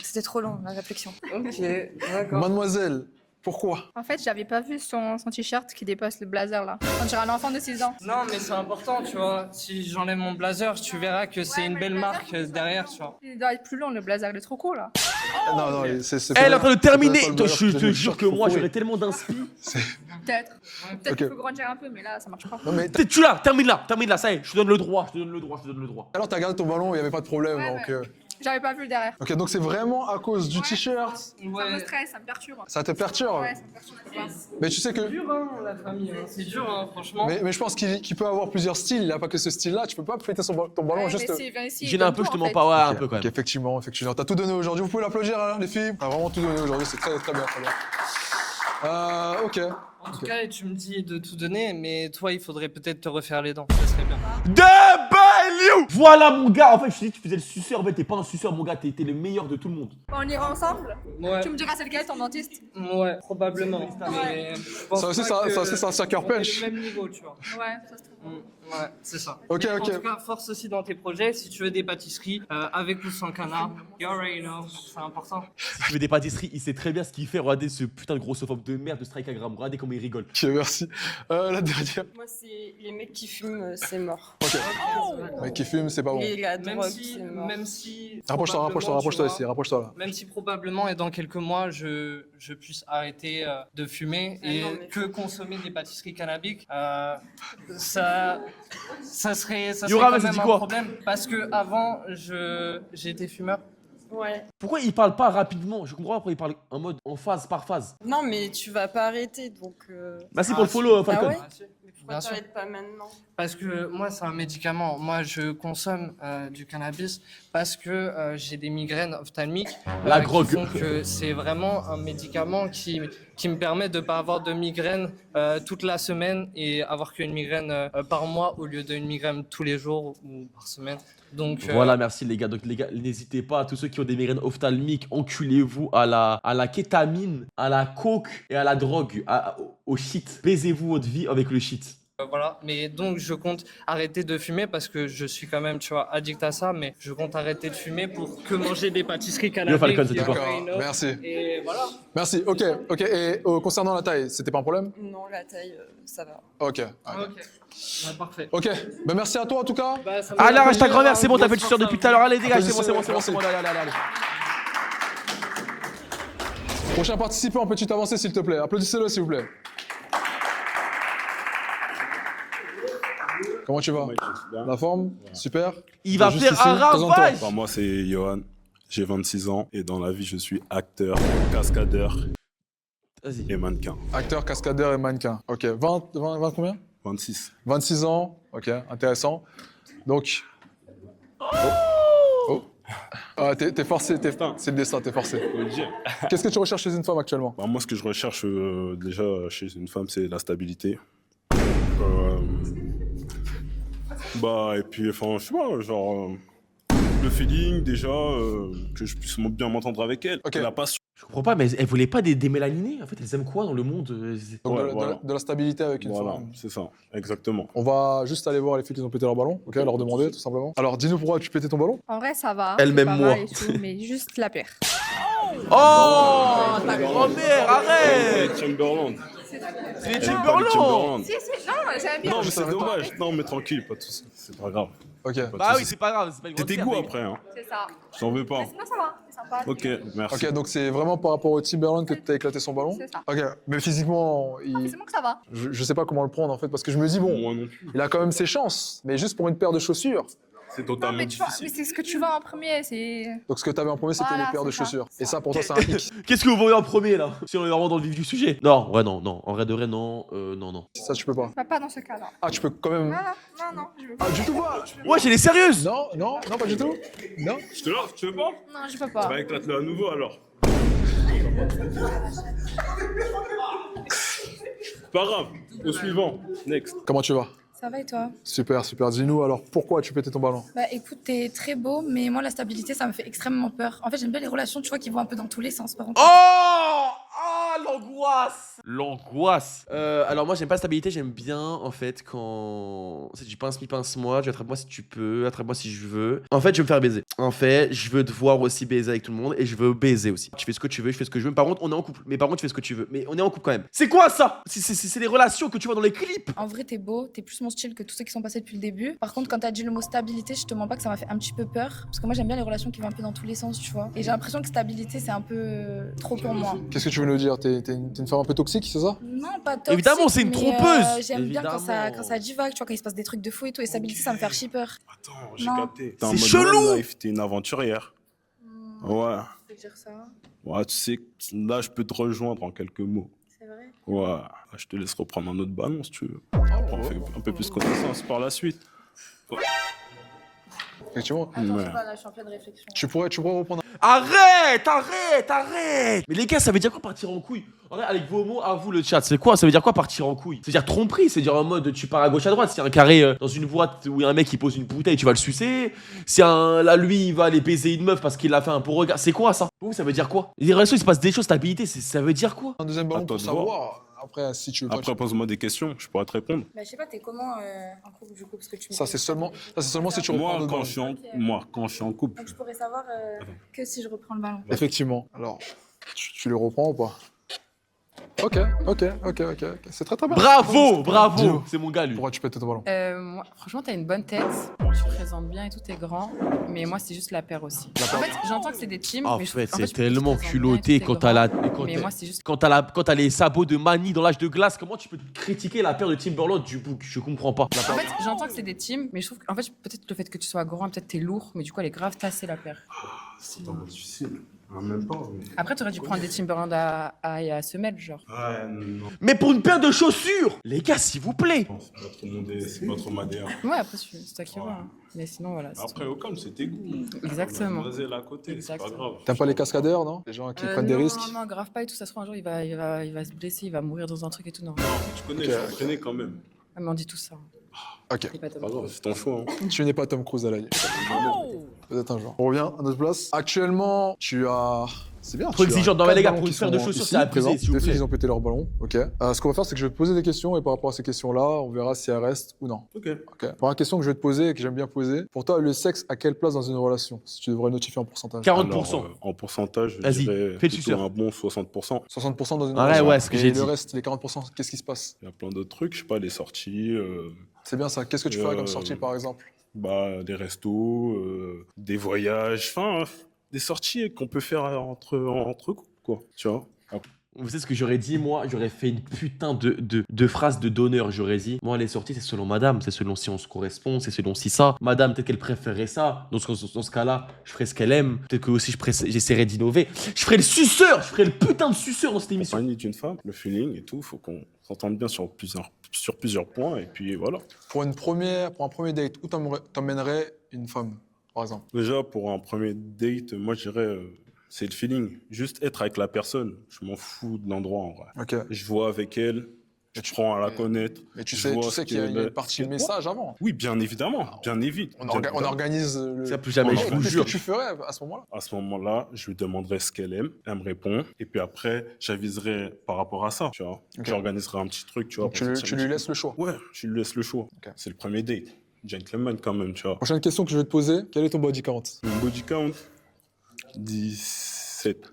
Speaker 8: C'était trop long, la réflexion.
Speaker 7: Ok, d'accord.
Speaker 2: Mademoiselle, pourquoi?
Speaker 9: En fait, j'avais pas vu son t-shirt qui dépasse le blazer là. On dirait un enfant de 6 ans.
Speaker 7: Non, mais c'est important, tu vois. Si j'enlève mon blazer, tu verras que c'est une
Speaker 9: mais
Speaker 7: belle
Speaker 9: le blazer,
Speaker 7: marque derrière, tu vois.
Speaker 9: Il doit être plus long le blazer, il est trop court là.
Speaker 2: Non, c'est.
Speaker 1: Elle est en train de terminer.
Speaker 2: c'est pas le
Speaker 1: Je
Speaker 2: meilleur
Speaker 1: te
Speaker 2: que
Speaker 1: jure que
Speaker 2: faut
Speaker 1: moi,
Speaker 2: trouver.
Speaker 1: j'aurais tellement d'inspi.
Speaker 9: Peut-être. Peut-être
Speaker 2: Ok.
Speaker 9: qu'il faut grandir un peu, mais là, ça marche pas.
Speaker 2: Non, mais
Speaker 1: Tu là, termine là, ça y est. Je te donne le droit.
Speaker 2: alors, t'as gardé ton ballon, il n'y avait pas de problème.
Speaker 9: Ouais,
Speaker 2: donc,
Speaker 9: ouais. J'avais pas vu le derrière.
Speaker 2: Ok, donc c'est vraiment à cause du
Speaker 9: Ouais.
Speaker 2: t-shirt.
Speaker 9: Ça me stresse, ça me perturbe.
Speaker 2: Ça te perturbe.
Speaker 9: Ouais, ça me perturbe. je sais pas.
Speaker 2: Mais tu sais
Speaker 7: C'est
Speaker 2: que.
Speaker 7: dur, hein, la famille. Hein. C'est dur, hein, franchement.
Speaker 2: Mais je pense qu'il peut avoir plusieurs styles. Il n'a pas que ce style-là. Tu peux pas fêter ton ballon
Speaker 9: Ouais,
Speaker 2: juste.
Speaker 9: mais si, viens ici,
Speaker 1: Gêne un
Speaker 9: donne
Speaker 1: peu, je
Speaker 9: tout,
Speaker 1: te
Speaker 9: en
Speaker 1: mens
Speaker 9: fait.
Speaker 1: pas, ouais, un
Speaker 2: Ok,
Speaker 1: peu quand
Speaker 2: ok,
Speaker 1: même.
Speaker 2: effectivement. T'as tout donné aujourd'hui. Vous pouvez l'applaudir, hein, les filles. T'as vraiment tout donné aujourd'hui. C'est très bien. Ok.
Speaker 7: En tout cas, tu me dis de tout donner, mais toi, il faudrait peut-être te refaire les dents. Ça serait bien.
Speaker 1: Voilà mon gars, en fait je te dis tu faisais le suceur, en fait t'es pas un suceur mon gars, t'es le meilleur de tout le monde.
Speaker 9: On ira ensemble.
Speaker 7: Ouais,
Speaker 9: Tu me diras c'est lequel ton dentiste.
Speaker 7: ouais, probablement. Mais je pense
Speaker 2: Ça aussi,
Speaker 7: pas que
Speaker 2: ça aussi, c'est un sucker
Speaker 7: on est
Speaker 2: punch.
Speaker 7: du même niveau, tu vois.
Speaker 9: Ouais, ça se trouve.
Speaker 7: Ouais, c'est ça.
Speaker 2: Ok,
Speaker 7: En
Speaker 2: ok.
Speaker 7: tout cas, force aussi dans tes projets. Si tu veux des pâtisseries, avec ou sans canard, you already know, c'est important.
Speaker 1: Si tu veux des pâtisseries, il sait très bien ce qu'il fait, regardez ce putain de grossophobe de merde de Strikeagram, regardez comment il rigole.
Speaker 2: Ok, merci. La dernière.
Speaker 6: Moi, c'est les mecs qui fument, c'est mort.
Speaker 2: Ok. Mec qui fume, c'est pas bon.
Speaker 6: Et la
Speaker 7: Même
Speaker 6: drogue,
Speaker 7: si,
Speaker 6: c'est mort.
Speaker 7: même si.
Speaker 2: Rapproche-toi
Speaker 7: probablement, tu
Speaker 2: ici,
Speaker 7: vois,
Speaker 2: rapproche-toi là.
Speaker 7: Même si probablement, et dans quelques mois, je puisse arrêter de fumer et
Speaker 6: non, mais-
Speaker 7: que consommer des pâtisseries cannabiques, ça serait
Speaker 1: Yoram,
Speaker 7: quand
Speaker 1: elle s'est
Speaker 7: même
Speaker 1: dit
Speaker 7: un
Speaker 1: quoi
Speaker 7: problème. Parce que avant, j'étais fumeur.
Speaker 6: Ouais.
Speaker 1: Pourquoi il parle pas rapidement? Je comprends pas pourquoi il parle en mode en phase par phase.
Speaker 6: Non, mais tu vas pas arrêter, donc.
Speaker 1: Merci pour le follow Falcon.
Speaker 6: Ah ouais?
Speaker 7: Bien
Speaker 6: Pourquoi
Speaker 7: sûr.
Speaker 6: t'arrêtes pas maintenant?
Speaker 7: Parce que moi, c'est un médicament. Moi, je consomme du cannabis parce que j'ai des migraines ophtalmiques.
Speaker 1: La
Speaker 7: qui
Speaker 1: drogue.
Speaker 7: font que c'est vraiment un médicament qui me permet de ne pas avoir de migraine toute la semaine et avoir qu'une migraine par mois au lieu d'une migraine tous les jours ou par semaine. Donc,
Speaker 1: Voilà, merci les gars. Donc les gars, n'hésitez pas, tous ceux qui ont des migraines ophtalmiques, enculez-vous à la kétamine, à la coke et à la drogue, au shit. Baisez-vous votre vie avec le shit.
Speaker 7: voilà. Mais donc, je compte arrêter de fumer parce que je suis quand même, tu vois, addict à ça. Mais je compte arrêter de fumer pour que manger des pâtisseries cannabiques.
Speaker 1: Falcon, ça dit quoi?
Speaker 2: D'accord, merci.
Speaker 7: Et voilà.
Speaker 2: Merci, ok. Et concernant la taille, c'était pas un problème?
Speaker 6: Non, la taille, ça va.
Speaker 2: Ok.
Speaker 7: Ok. Ouais, parfait.
Speaker 2: Ok, bah merci à toi en tout cas.
Speaker 7: Bah, ça me
Speaker 1: Allez,
Speaker 7: fait
Speaker 1: arrache ta
Speaker 7: plaisir,
Speaker 1: grand-mère,
Speaker 7: hein,
Speaker 1: c'est bon, t'as fait le
Speaker 7: grosse
Speaker 1: suceur
Speaker 7: force
Speaker 1: depuis
Speaker 7: à
Speaker 1: tout à l'heure. Allez, dégage, c'est bon,
Speaker 2: Applaudissez-le,
Speaker 1: allez.
Speaker 2: Prochain participant, peux-tu t'avancer s'il te plaît? Applaudissez-le s'il vous plaît. Comment tu vas? La forme? Super.
Speaker 1: Il va
Speaker 2: Juste
Speaker 1: faire
Speaker 2: ici,
Speaker 1: un
Speaker 2: présente-toi.
Speaker 1: ravage.
Speaker 10: Moi, c'est Johan. J'ai 26 ans et dans la vie, je suis acteur, cascadeur
Speaker 1: Vas-y.
Speaker 10: et mannequin.
Speaker 2: Acteur, cascadeur et mannequin. Ok, 20 combien?
Speaker 10: 26.
Speaker 2: 26 ans. Ok, intéressant. Donc. Oh. Ah, t'es forcé, c'est le destin, t'es forcé.
Speaker 10: Faut le dire.
Speaker 2: Qu'est-ce que tu recherches chez une femme actuellement?
Speaker 10: Bah, moi, ce que je recherche déjà chez une femme, c'est la stabilité. Et puis, enfin, je sais pas, genre, le feeling, déjà, que je puisse bien m'entendre avec elle.
Speaker 2: Ok.
Speaker 10: La passion.
Speaker 1: Je comprends pas, mais elles voulaient pas des mélaninés. En fait, elles aiment quoi dans le monde?
Speaker 2: Donc,
Speaker 10: Ouais, voilà.
Speaker 2: de la stabilité avec une
Speaker 10: Voilà,
Speaker 2: femme.
Speaker 10: c'est ça, exactement.
Speaker 2: On va juste aller voir les filles qui ont pété leur ballon, ok, leur demander tout simplement. Alors dis-nous pourquoi tu pétais ton ballon.
Speaker 9: En vrai, ça va.
Speaker 1: Elle
Speaker 9: c'est
Speaker 1: m'aime
Speaker 9: pas
Speaker 1: moi.
Speaker 9: mal et tout, mais juste la paire.
Speaker 1: Oh, ta grand-mère, arrête.
Speaker 10: Timberland.
Speaker 1: C'est les
Speaker 10: Elle est pas
Speaker 1: Timberland.
Speaker 10: les Timberland.
Speaker 9: Si, non, j'aime bien.
Speaker 10: Non, mais c'est dommage. Non, mais tranquille, pas de soucis. C'est pas grave.
Speaker 2: Ok.
Speaker 10: Pas de
Speaker 1: Bah oui,
Speaker 10: soucis.
Speaker 1: c'est pas grave, c'est pas une
Speaker 10: T'es
Speaker 1: grande
Speaker 10: goût
Speaker 1: merde,
Speaker 10: après, hein.
Speaker 9: C'est ça.
Speaker 10: Je t'en veux pas.
Speaker 9: Mais sinon, ça va. C'est sympa.
Speaker 10: Ok, merci.
Speaker 2: Ok, donc c'est vraiment par rapport au Timberland que t'as éclaté son ballon.
Speaker 9: C'est ça.
Speaker 2: Ok, mais physiquement,
Speaker 9: C'est bon que ça va.
Speaker 2: je sais pas comment le prendre en fait, parce que je me dis bon,
Speaker 10: Moi non plus.
Speaker 2: il a quand même ses chances, mais juste pour une paire de chaussures.
Speaker 10: C'est
Speaker 9: Non,
Speaker 10: totalement
Speaker 9: mais tu vois, mais
Speaker 10: difficile.
Speaker 9: c'est ce que tu vois en premier. C'est.
Speaker 2: Donc ce que t'avais en premier, c'était
Speaker 9: Voilà,
Speaker 2: les paires de
Speaker 9: c'est ça.
Speaker 2: chaussures. Et ça, pour toi, c'est un hic.
Speaker 1: Qu'est-ce que vous voyez en premier là? Si on est vraiment dans le vif du sujet. Non, ouais, non, non. En vrai de vrai, non. Non.
Speaker 2: Ça, tu peux pas.
Speaker 9: Pas dans ce cas-là.
Speaker 2: Ah, tu peux quand même.
Speaker 9: Non, je veux pas.
Speaker 2: Ah, du tout pas.
Speaker 1: Ouais, j'ai les sérieuses.
Speaker 2: Non, pas du tout. Non.
Speaker 10: Je te lance, tu veux pas?
Speaker 9: Non, je peux pas.
Speaker 10: Bah éclate-le à nouveau alors. Pas grave, au suivant. Next.
Speaker 2: Comment tu vas?
Speaker 4: Ça va et toi?
Speaker 2: Super. Dis-nous alors pourquoi tu pétais ton ballon.
Speaker 4: Bah écoute, t'es très beau, mais moi la stabilité ça me fait extrêmement peur. En fait, j'aime bien les relations, tu vois, qui vont un peu dans tous les sens. Par contre.
Speaker 1: Oh! Ah, l'angoisse! L'angoisse! Alors moi j'aime pas la stabilité, j'aime bien en fait quand c'est du pince-mi pince-moi, tu attrapes-moi si tu peux, attrape-moi si je veux. En fait je veux me faire baiser. En fait je veux te voir aussi baiser avec tout le monde et je veux baiser aussi. Tu fais ce que tu veux, je fais ce que je veux. Par contre on est en couple. Mais par contre tu fais ce que tu veux. Mais on est en couple quand même. C'est quoi ça? C'est les relations que tu vois dans les clips.
Speaker 4: En vrai, t'es beau, t'es plus mon style que tous ceux qui sont passés depuis le début. Par contre, quand t'as dit le mot stabilité, je te mens pas que ça m'a fait un petit peu peur. Parce que moi j'aime bien les relations qui vont un peu dans tous les sens, tu vois. Et j'ai l'impression que stabilité c'est un peu trop pour moi.
Speaker 2: Qu'est-ce que tu veux nous dire? T'es une femme un peu toxique, c'est ça?
Speaker 4: Non, pas toxique.
Speaker 1: Évidemment, c'est une
Speaker 4: mais,
Speaker 1: trompeuse.
Speaker 4: J'aime bien
Speaker 1: Évidemment.
Speaker 4: quand ça divague, tu vois, quand il se passe des trucs de fou et tout. Et stabilité, ça me fait archi peur.
Speaker 10: Attends, j'ai
Speaker 4: Non.
Speaker 10: capté. T'es en
Speaker 1: C'est
Speaker 10: mode
Speaker 1: chelou.
Speaker 10: one life, t'es une aventurière. Ouais.
Speaker 4: Je peux dire ça.
Speaker 10: Ouais, tu sais, là, je peux te rejoindre en quelques mots.
Speaker 4: C'est vrai.
Speaker 10: Ouais. Là, je te laisse reprendre un autre ballon si tu veux. Après, on fait un peu plus connaissance par la suite.
Speaker 2: Effectivement.
Speaker 4: Attends,
Speaker 10: Ouais.
Speaker 4: je sais pas, là, je suis en pleine réflexion.
Speaker 2: Tu pourrais reprendre.
Speaker 1: Arrête! Mais les gars, ça veut dire quoi partir en couille? En vrai, avec vos mots, à vous le chat, c'est quoi? Ça veut dire quoi partir en couille? C'est-à-dire tromperie, c'est-à-dire en mode tu pars à gauche à droite. S'il y a un carré dans une boîte où il y a un mec qui pose une bouteille, tu vas le sucer. Si là, lui, il va aller baiser une meuf parce qu'il a fait un beau regard. C'est quoi ça? Vous, ça veut dire quoi? Les relations, il se passe des choses, stabilité, ça veut dire quoi?
Speaker 2: Un deuxième ballon
Speaker 10: À toi
Speaker 2: pour
Speaker 10: de voir.
Speaker 2: savoir. Après, si tu veux pas.
Speaker 10: Après, pose-moi des questions, je pourrais te répondre.
Speaker 4: Bah, je sais pas, t'es comment en couple du coup? Parce que tu me
Speaker 2: Ça,
Speaker 4: dis-
Speaker 2: c'est seulement si tu reprends
Speaker 10: Moi,
Speaker 2: un autre
Speaker 10: quand
Speaker 2: ballon.
Speaker 10: je suis en couple,
Speaker 4: Donc je pourrais savoir que si je reprends le ballon.
Speaker 2: Effectivement. Alors, tu le reprends ou pas? Ok. C'est très bien.
Speaker 1: Bravo!
Speaker 2: Dis-nous.
Speaker 1: C'est mon gars, lui.
Speaker 2: Pourquoi tu pètes ton ballon?
Speaker 5: Moi, franchement, t'as une bonne tête. Tu te présentes bien et tout, t'es grand. Mais moi, c'est juste la paire aussi. En fait, j'entends que c'est des teams.
Speaker 1: En
Speaker 5: mais je-
Speaker 1: fait,
Speaker 5: en
Speaker 1: c'est
Speaker 5: je trouve que
Speaker 1: tellement
Speaker 5: tu te présentes bien et
Speaker 1: culotté
Speaker 5: tout,
Speaker 1: quand
Speaker 5: t'es
Speaker 1: t'as la.
Speaker 5: grand. Mais moi, c'est juste.
Speaker 1: Quand t'as les sabots de Manny dans l'âge de glace, comment tu peux critiquer la paire de Timberland du bouc? Je comprends pas.
Speaker 5: En fait, j'entends que c'est des teams, mais je trouve qu'en fait, peut-être le fait que tu sois grand, peut-être t'es lourd, mais du coup, elle est grave tassée la paire.
Speaker 10: c'est pas difficile. Même pas.
Speaker 5: Après, t'aurais dû prendre des Timberland à semelle, genre.
Speaker 10: Ouais, non.
Speaker 1: Mais pour une paire de chaussures! Les gars, s'il vous plaît!
Speaker 10: C'est pas trop ma DA.
Speaker 5: Ouais, après, c'est toi qui vois. hein. Mais sinon, voilà. c'est
Speaker 10: Après, au calme, c'est tes goûts.
Speaker 5: Exactement.
Speaker 10: Vas-y, là à côté, c'est pas
Speaker 5: Exactement.
Speaker 10: grave.
Speaker 2: T'aimes pas les cascadeurs, non? Les gens qui prennent des
Speaker 5: non,
Speaker 2: risques?
Speaker 5: Non, grave pas et tout. Ça se trouve, un jour, il va se blesser, il va mourir dans un truc et tout. Non.
Speaker 10: Tu connais, je suis entraîné quand même.
Speaker 5: Ah, mais on dit tout ça.
Speaker 2: Ok.
Speaker 5: C'est pas
Speaker 10: C'est
Speaker 5: top.
Speaker 10: pas grave, c'est ton choix. Hein.
Speaker 2: Tu n'es pas Tom Cruise à la limite. Peut-être un jour. On revient à notre place. Actuellement, tu as. C'est bien.
Speaker 1: Trop
Speaker 2: tu as
Speaker 1: exigeant. Non, mais
Speaker 2: 4
Speaker 1: les gars,
Speaker 2: ballons
Speaker 1: pour une
Speaker 2: qui
Speaker 1: paire de
Speaker 2: sont
Speaker 1: chaussures,
Speaker 2: ici,
Speaker 1: c'est abusé,
Speaker 2: présents.
Speaker 1: s'il vous
Speaker 2: Deux filles
Speaker 1: plaît.
Speaker 2: qui ont pété leur ballon. Ok. Ce qu'on va faire, c'est que je vais te poser des questions et par rapport à ces questions-là, on verra si elles restent ou non.
Speaker 10: Ok.
Speaker 2: Ok. Première question que je vais te poser et que j'aime bien poser. Pour toi, le sexe a quelle place dans une relation? Si tu devrais notifier en pourcentage.
Speaker 1: 40%.
Speaker 10: Alors, en pourcentage, je
Speaker 1: Vas-y,
Speaker 10: dirais
Speaker 1: fais le
Speaker 10: plutôt
Speaker 1: suceur.
Speaker 10: un bon 60%.
Speaker 2: 60% dans une
Speaker 1: Ah ouais,
Speaker 2: relation.
Speaker 1: ouais, ce que
Speaker 2: Et
Speaker 1: j'ai
Speaker 2: le
Speaker 1: dit.
Speaker 2: reste, les 40%, qu'est-ce qui se passe?
Speaker 10: Il y a plein d'autres trucs, je sais pas, les sorties,
Speaker 2: C'est bien ça. Qu'est-ce que tu ferais comme sortie, par exemple?
Speaker 10: des restos, des voyages, enfin, des sorties qu'on peut faire entre couples, quoi, tu vois.
Speaker 1: Vous savez ce que j'aurais dit, moi? J'aurais fait une putain de phrase de donneur. J'aurais dit, moi, les sorties, c'est selon madame. C'est selon si on se correspond, c'est selon si ça. Madame, peut-être qu'elle préférerait ça. Dans ce cas-là, je ferais ce qu'elle aime. Peut-être que aussi, j'essaierais d'innover. Je ferais le suceur. Je ferais le putain de suceur dans cette émission.
Speaker 10: Compagnie d'une femme, le feeling et tout, faut qu'on s'entende bien sur plusieurs points, et puis voilà.
Speaker 2: Pour un premier date, où t'emmènerais une femme, par exemple?
Speaker 10: Déjà, pour un premier date, moi, je dirais, c'est le feeling. Juste être avec la personne. Je m'en fous de l'endroit, en vrai.
Speaker 2: Ok.
Speaker 10: Je vois avec elle, je prends à la connaître.
Speaker 2: Mais tu
Speaker 10: je vois
Speaker 2: sais
Speaker 10: ce
Speaker 2: qu'il y a
Speaker 10: qu'elle-
Speaker 2: une partie de message avant.
Speaker 10: Oui, bien évidemment, bien évidemment.
Speaker 2: On organise le...
Speaker 1: Ça, plus jamais, je vous
Speaker 2: Qu'est-ce
Speaker 1: jure.
Speaker 2: que tu ferais à ce moment-là?
Speaker 10: À ce moment-là, je lui demanderai ce qu'elle aime, elle me répond, et puis après, j'aviserai par rapport à ça, tu vois.
Speaker 2: Ok.
Speaker 10: J'organiserai un petit truc, tu vois.
Speaker 2: Donc
Speaker 10: pour sortir
Speaker 2: tu
Speaker 10: le
Speaker 2: lui
Speaker 10: petit-
Speaker 2: laisses le choix.
Speaker 10: Ouais, je lui laisse le choix.
Speaker 2: Ok.
Speaker 10: C'est le premier date. Gentleman quand même, tu vois.
Speaker 2: Prochaine question que je vais te poser, quel est ton body count?
Speaker 10: Mon body count, 17.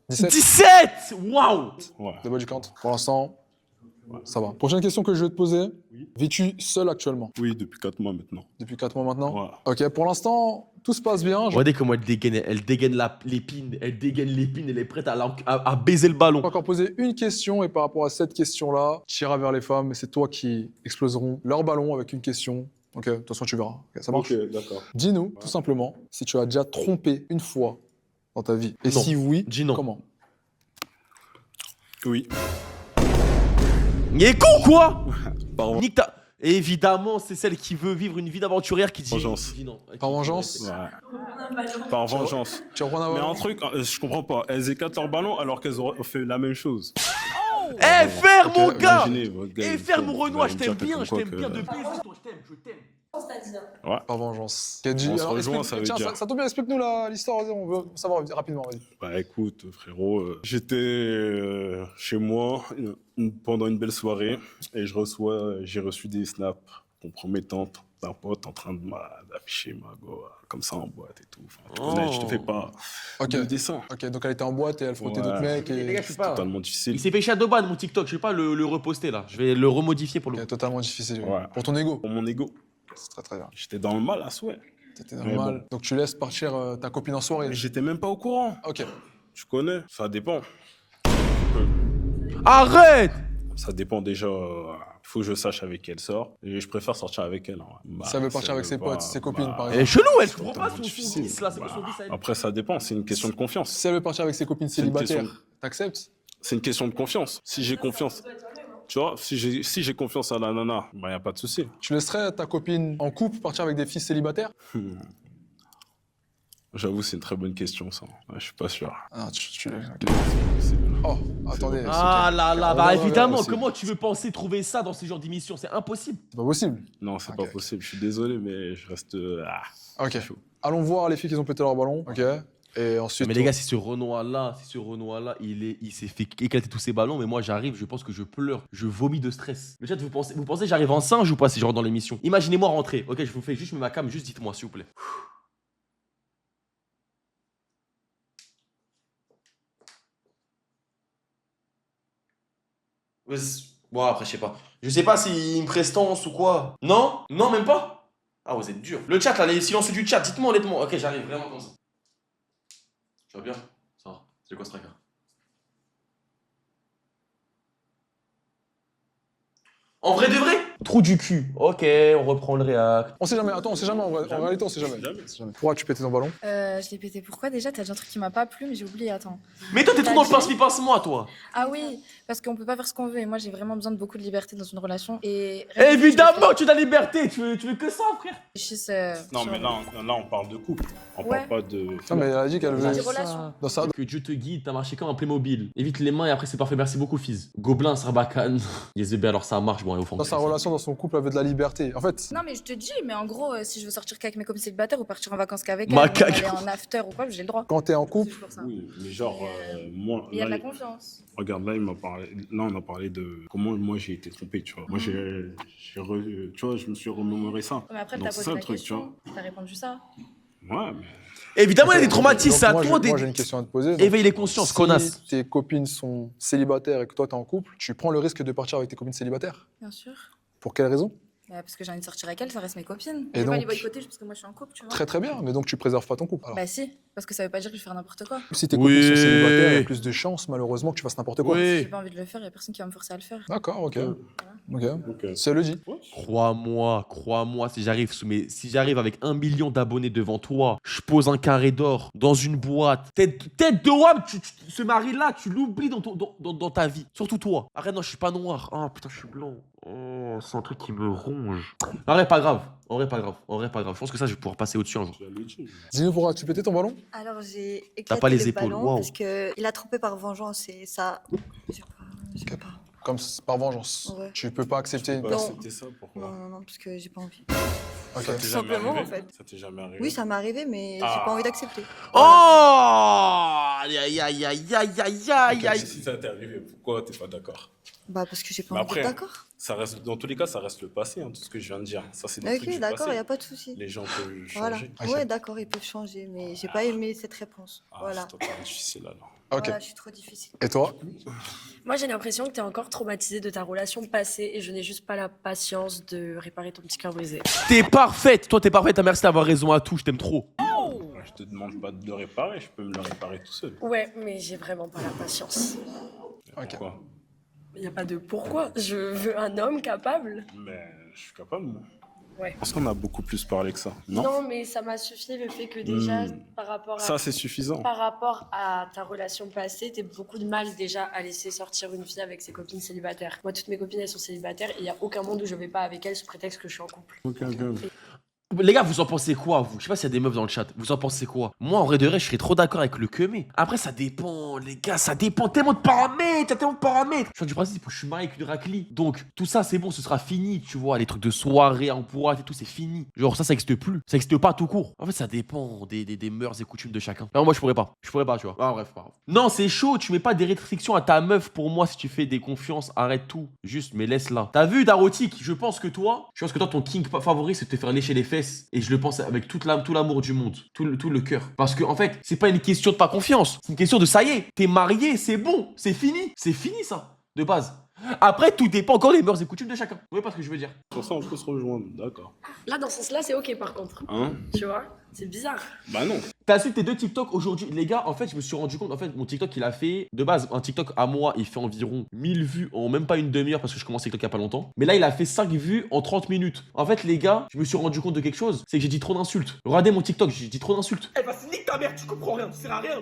Speaker 2: 17
Speaker 1: 17! Waouh!
Speaker 10: Ouais.
Speaker 2: de body count. Pour l'instant, ça va. Prochaine question que je vais te poser, vis-tu seul actuellement?
Speaker 10: Oui, depuis 4 mois maintenant.
Speaker 2: Depuis 4 mois maintenant?
Speaker 10: Ouais.
Speaker 2: Ok, pour l'instant, tout se passe bien.
Speaker 1: Regardez comment elle dégaine l'épine. Elle dégaine l'épine, elle est prête à baiser le ballon.
Speaker 2: Je vais encore poser une question et par rapport à cette question-là, tu iras vers les femmes et c'est toi qui exploseront leur ballon avec une question. Ok, de toute façon, tu verras. Ok, ça marche?
Speaker 10: Ok, d'accord.
Speaker 2: Dis-nous, tout simplement, si tu as déjà trompé une fois dans ta vie. Et
Speaker 1: Non.
Speaker 2: si oui,
Speaker 1: Dis non.
Speaker 2: comment?
Speaker 10: Oui.
Speaker 1: Il est con, quoi?
Speaker 10: Par
Speaker 1: Nique ta... Évidemment, c'est celle qui veut vivre une vie d'aventurière qui dit,
Speaker 10: Vengeance.
Speaker 1: qui dit non.
Speaker 2: Par vengeance?
Speaker 10: Ouais. Par vengeance.
Speaker 2: Tu reprends un
Speaker 10: Mais
Speaker 2: ballon?
Speaker 10: un truc, je comprends pas. Elles éclatent leur ballon alors qu'elles auraient fait la même chose.
Speaker 1: Eh, faire
Speaker 2: Ok,
Speaker 1: mon gars!
Speaker 10: Imaginez, votre gars,
Speaker 1: Eh,
Speaker 10: il
Speaker 1: faire
Speaker 10: vous
Speaker 1: mon
Speaker 10: va
Speaker 1: Renoir,
Speaker 10: me
Speaker 1: je
Speaker 10: dire
Speaker 1: t'aime bien,
Speaker 10: comme
Speaker 1: je
Speaker 10: quoi
Speaker 1: t'aime
Speaker 10: que-
Speaker 1: bien depuis. Je t'aime.
Speaker 2: Par vengeance. Ok,
Speaker 10: On se rejoint,
Speaker 2: explique-
Speaker 10: ça veut
Speaker 2: tiens,
Speaker 10: dire.
Speaker 2: ça tombe bien, explique-nous l'histoire, vas-y, on veut savoir rapidement, vas-y.
Speaker 10: Bah écoute, frérot, j'étais chez moi pendant une belle soirée et j'ai reçu des snaps compromettantes d'un pote en train d'afficher ma go comme ça en boîte et tout. Enfin, tu connais, je te fais pas
Speaker 2: Ok.
Speaker 10: de dessin.
Speaker 2: Ok, donc elle était en boîte et elle frottait
Speaker 10: Ouais.
Speaker 2: d'autres mecs
Speaker 1: Les
Speaker 2: et...
Speaker 1: gars, je suis pas.
Speaker 10: Totalement difficile.
Speaker 1: Il s'est fait shadowban mon TikTok, je vais pas le reposter là. Je vais le remodifier pour le
Speaker 2: Ok, totalement difficile.
Speaker 10: Ouais.
Speaker 2: Pour ton ego.
Speaker 10: Pour mon ego,
Speaker 2: C'est très très bien.
Speaker 10: j'étais dans le mal à souhait.
Speaker 2: C'était
Speaker 10: Mais
Speaker 2: normal. Donc tu laisses partir ta copine en soirée.
Speaker 10: J'étais même pas au courant.
Speaker 2: Ok.
Speaker 10: Tu connais, ça dépend.
Speaker 1: Arrête!
Speaker 10: Ça dépend déjà. Il faut que je sache avec qui elle sort. Et je préfère sortir avec elle. Hein. Bah,
Speaker 2: Ça veut partir avec ses
Speaker 10: pas-
Speaker 2: potes, ses copines, par
Speaker 1: Elle est
Speaker 2: exemple.
Speaker 1: chelou, elle, je comprends pas
Speaker 10: totalement
Speaker 1: son
Speaker 10: difficile.
Speaker 1: 10 là, c'est quoi
Speaker 10: Bah,
Speaker 1: son 10 à elle?
Speaker 10: Après, ça dépend. C'est une question de confiance.
Speaker 2: Si elle veut partir avec ses copines
Speaker 10: C'est une question
Speaker 2: célibataires, t'acceptes?
Speaker 10: C'est une question de confiance. Si j'ai confiance, tu vois, si j'ai confiance à la nana, bah y a pas de souci.
Speaker 2: Tu laisserais ta copine en couple partir avec des filles célibataires?
Speaker 10: J'avoue, c'est une très bonne question, ça. Ouais, je suis pas sûr.
Speaker 2: Ah, ok.
Speaker 10: C'est-
Speaker 2: Oh, attendez.
Speaker 1: Ah là là, bah
Speaker 2: Ouais, ouais,
Speaker 1: évidemment,
Speaker 10: ouais,
Speaker 1: comment tu veux penser trouver ça dans ce genre d'émission? C'est impossible.
Speaker 2: C'est pas possible.
Speaker 10: Non, c'est
Speaker 2: Ok,
Speaker 10: pas
Speaker 2: ok.
Speaker 10: possible. Je suis désolé, mais je reste.
Speaker 2: Ok.
Speaker 10: chaud.
Speaker 2: Allons voir les filles qui ont pété leur ballon. Ok. Et ensuite.
Speaker 1: Mais les gars, si ce Renoir là, il s'est fait éclater tous ses ballons, mais moi j'arrive, je pense que je pleure, je vomis de stress. Le chat, vous pensez que j'arrive en singe ou pas si je rentre dans l'émission? Imaginez-moi rentrer. Ok, je vous fais juste ma cam, juste dites-moi s'il vous plaît. Bon, après, je sais pas. Je sais pas s'il me prestance ou quoi. Non? Non, même pas? Ah, vous êtes dur. Le chat, là, les silencieux du chat, dites-moi honnêtement. Ok, j'arrive vraiment comme ça. Tu vas bien? Ça va. C'est quoi ce tracas? En vrai de vrai? Trou du cul. Ok, on reprend le réact.
Speaker 2: On sait jamais. Attends, on sait jamais. En réalité, on sait jamais. Pourquoi tu pétais ton ballon?
Speaker 4: Je l'ai pété. Pourquoi déjà? T'as dit un truc qui m'a pas plu, mais j'ai oublié. Attends.
Speaker 1: Mais toi, t'es trop dans le
Speaker 4: T'as dit-
Speaker 1: pince-mi-pince-moi, toi.
Speaker 4: Ah oui, parce qu'on peut pas faire ce qu'on veut. Et moi, j'ai vraiment besoin de beaucoup de liberté dans une relation. Et
Speaker 1: Évidemment, tu as la liberté. Tu veux que ça, frère.
Speaker 10: Non, mais là, on parle de couple. On
Speaker 4: Ouais.
Speaker 10: parle pas de.
Speaker 2: Non, mais elle a dit qu'elle
Speaker 4: J'ai
Speaker 2: veut.
Speaker 4: dit relation.
Speaker 2: Dans sa...
Speaker 1: Que Dieu te guide, t'as marché comme un Playmobil. Évite les mains et après c'est parfait. Merci beaucoup, Fizz. Gobelin, Sarbacane. Yes, bébé, alors ça marche. Bon, allez, au fond.
Speaker 2: Dans sa relation, dans son couple, elle veut de la liberté. En fait,
Speaker 4: Non, mais je te dis, mais en gros, si je veux sortir qu'avec mes copines célibataires ou partir en vacances qu'avec
Speaker 1: Ma
Speaker 4: elles, ou
Speaker 1: cague.
Speaker 4: aller en after ou quoi, j'ai le droit.
Speaker 2: quand t'es en couple,
Speaker 4: C'est pour ça.
Speaker 10: Oui, mais genre, moi.
Speaker 4: Il y a de
Speaker 10: là,
Speaker 4: la confiance.
Speaker 10: Regarde, là, on a parlé de comment moi j'ai été trompé, tu vois. Moi, tu vois, je me suis remémoré ça.
Speaker 4: Mais après,
Speaker 10: Donc,
Speaker 4: t'as
Speaker 10: c'est
Speaker 4: posé
Speaker 10: ça
Speaker 4: la
Speaker 10: le truc, tu vois.
Speaker 4: question, t'as répondu ça.
Speaker 10: Ouais, mais.
Speaker 1: Évidemment, il y a des traumatismes. C'est à
Speaker 2: Donc,
Speaker 1: toi
Speaker 2: moi, j'ai
Speaker 1: des.
Speaker 2: une question à te poser. Donc,
Speaker 1: Éveille les consciences,
Speaker 2: si
Speaker 1: connasse.
Speaker 2: tes copines sont célibataires et que toi, t'es en couple, tu prends le risque de partir avec tes copines célibataires?
Speaker 4: Bien sûr.
Speaker 2: Pour quelle raison?
Speaker 4: Bah, parce que j'ai envie de sortir avec elles, ça reste mes copines.
Speaker 2: Et
Speaker 4: Je vais pas
Speaker 2: donc-
Speaker 4: les boycotter juste parce que moi je suis en couple, tu vois.
Speaker 2: Très très bien, mais donc tu préserves pas ton couple. Alors.
Speaker 4: Bah si. Parce que ça veut pas dire que je vais faire n'importe quoi.
Speaker 2: Si tes copines sont célibataires, il y a
Speaker 1: Oui.
Speaker 2: plus de chances, malheureusement, que tu fasses n'importe quoi.
Speaker 4: Si
Speaker 1: Oui.
Speaker 4: j'ai pas envie de le faire, il y a personne qui va me forcer à le faire.
Speaker 2: D'accord, ok. Ok.
Speaker 10: Donc,
Speaker 2: C'est le dit.
Speaker 1: Crois-moi, si j'arrive avec 1 million d'abonnés devant toi, je pose un carré d'or dans une boîte. Tête de WAM, ce mari-là, tu l'oublies dans ta vie. Surtout toi. Arrête, non, je suis pas noir. Ah putain, je suis blanc. Oh, c'est un truc qui me ronge. Arrête, pas grave. En vrai, pas grave. Je pense que ça, je vais pouvoir passer au-dessus un jour.
Speaker 2: Dis-nous, pourquoi tu pétais ton ballon?
Speaker 8: Alors j'ai
Speaker 1: T'as
Speaker 8: éclaté
Speaker 1: pas les
Speaker 8: le
Speaker 1: épaules,
Speaker 8: ballon
Speaker 1: waouh.
Speaker 8: parce qu'il a trompé par vengeance et ça... J'ai pas...
Speaker 2: Comme par vengeance.
Speaker 8: Ouais.
Speaker 2: Tu peux pas accepter une
Speaker 10: Bah,
Speaker 2: personne.
Speaker 10: c'était ça, pourquoi?
Speaker 8: Non, parce que j'ai pas envie.
Speaker 2: Ok.
Speaker 10: Ça t'est
Speaker 8: Tout
Speaker 10: jamais
Speaker 8: simplement,
Speaker 10: arrivé
Speaker 8: en fait.
Speaker 10: Ça t'est jamais arrivé?
Speaker 8: Oui, ça m'est arrivé, mais j'ai
Speaker 10: Ah.
Speaker 8: pas envie d'accepter.
Speaker 1: Oh aïe, aïe, aïe, aïe, aïe, aïe, aïe,
Speaker 10: Ok,
Speaker 1: aïe.
Speaker 10: si ça t'est arrivé, pourquoi t'es pas d'accord?
Speaker 8: Bah parce que j'ai pas
Speaker 10: Mais
Speaker 8: envie
Speaker 10: après,
Speaker 8: d'être d'accord.
Speaker 10: ça reste, dans tous les cas, ça reste le passé, hein, tout ce que je viens de dire. Ça, c'est des trucs
Speaker 8: Ok,
Speaker 10: du
Speaker 8: d'accord,
Speaker 10: passé.
Speaker 8: y a pas de souci.
Speaker 10: Les gens peuvent
Speaker 8: Voilà.
Speaker 10: changer.
Speaker 2: Ok.
Speaker 8: Ouais, d'accord, ils peuvent changer, mais j'ai pas aimé cette réponse.
Speaker 10: Ah,
Speaker 8: Voilà.
Speaker 10: c'est encore difficile alors.
Speaker 2: Ok.
Speaker 8: Voilà, je suis trop difficile.
Speaker 2: Et toi?
Speaker 6: Moi, j'ai l'impression que t'es encore traumatisée de ta relation passée et je n'ai juste pas la patience de réparer ton petit cœur brisé.
Speaker 1: T'es parfaite. Toi, t'es parfaite. Merci d'avoir raison à tout. Je t'aime trop.
Speaker 10: Je te demande pas de le réparer, je peux me le réparer tout seul.
Speaker 6: Ouais, mais j'ai vraiment pas la patience.
Speaker 10: Mais
Speaker 2: Ok.
Speaker 10: pourquoi?
Speaker 6: Il n'y a pas de pourquoi. Je veux un homme capable.
Speaker 10: Mais je suis capable, moi.
Speaker 6: Ouais.
Speaker 10: Parce qu'on a beaucoup plus parlé que ça, non?
Speaker 6: Non, mais ça m'a suffi le fait que déjà, par rapport à...
Speaker 10: Ça, c'est suffisant.
Speaker 6: Par rapport à ta relation passée, t'as beaucoup de mal déjà à laisser sortir une fille avec ses copines célibataires. Moi, toutes mes copines, elles sont célibataires et il n'y a aucun monde où je vais pas avec elles sous prétexte que je suis en couple.
Speaker 10: Ok.
Speaker 1: Les gars, vous en pensez quoi, vous? Je sais pas s'il y a des meufs dans le chat. Vous en pensez quoi? Moi, en vrai de vrai, je serais trop d'accord avec le queumé. Après, ça dépend, les gars, ça dépend tellement de paramètres. Je suis du principe, je suis marié avec une raclie. Donc, tout ça, c'est bon, ce sera fini, tu vois. Les trucs de soirée en boîte et tout, c'est fini. Genre, ça existe plus. Ça existe pas tout court. En fait, ça dépend des mœurs et coutumes de chacun. Alors, moi, je pourrais pas, tu vois. Ah, bref, pas grave. Non, c'est chaud, tu mets pas des restrictions à ta meuf pour moi si tu fais des confiances. Arrête tout. Juste, mais laisse-la. T'as vu, Darotique? Je pense que toi, ton king favori, c'est de te faire lécher les fesses. Et je le pense avec tout l'amour du monde, tout le cœur. Parce que en fait, c'est pas une question de pas confiance, c'est une question de ça y est, t'es marié, c'est bon, c'est fini ça, de base. Après, tout dépend encore des mœurs et coutumes de chacun. Vous voyez pas ce que je veux dire?
Speaker 10: Pour ça, on peut se rejoindre, d'accord.
Speaker 6: Là, dans ce sens-là, c'est ok par contre.
Speaker 10: Hein?
Speaker 6: Tu vois? C'est bizarre.
Speaker 10: Bah non.
Speaker 1: T'as su tes deux TikTok aujourd'hui, les gars, en fait, je me suis rendu compte, en fait, mon TikTok, il a fait, de base, un TikTok à moi, il fait environ 1000 vues en même pas une demi-heure parce que je commence TikTok il y a pas longtemps. Mais là, il a fait 5 vues en 30 minutes. En fait, les gars, je me suis rendu compte de quelque chose, c'est que j'ai dit trop d'insultes. Regardez mon TikTok, j'ai dit trop d'insultes. Eh bah, c'est nique ta mère, tu comprends rien, tu sers à rien.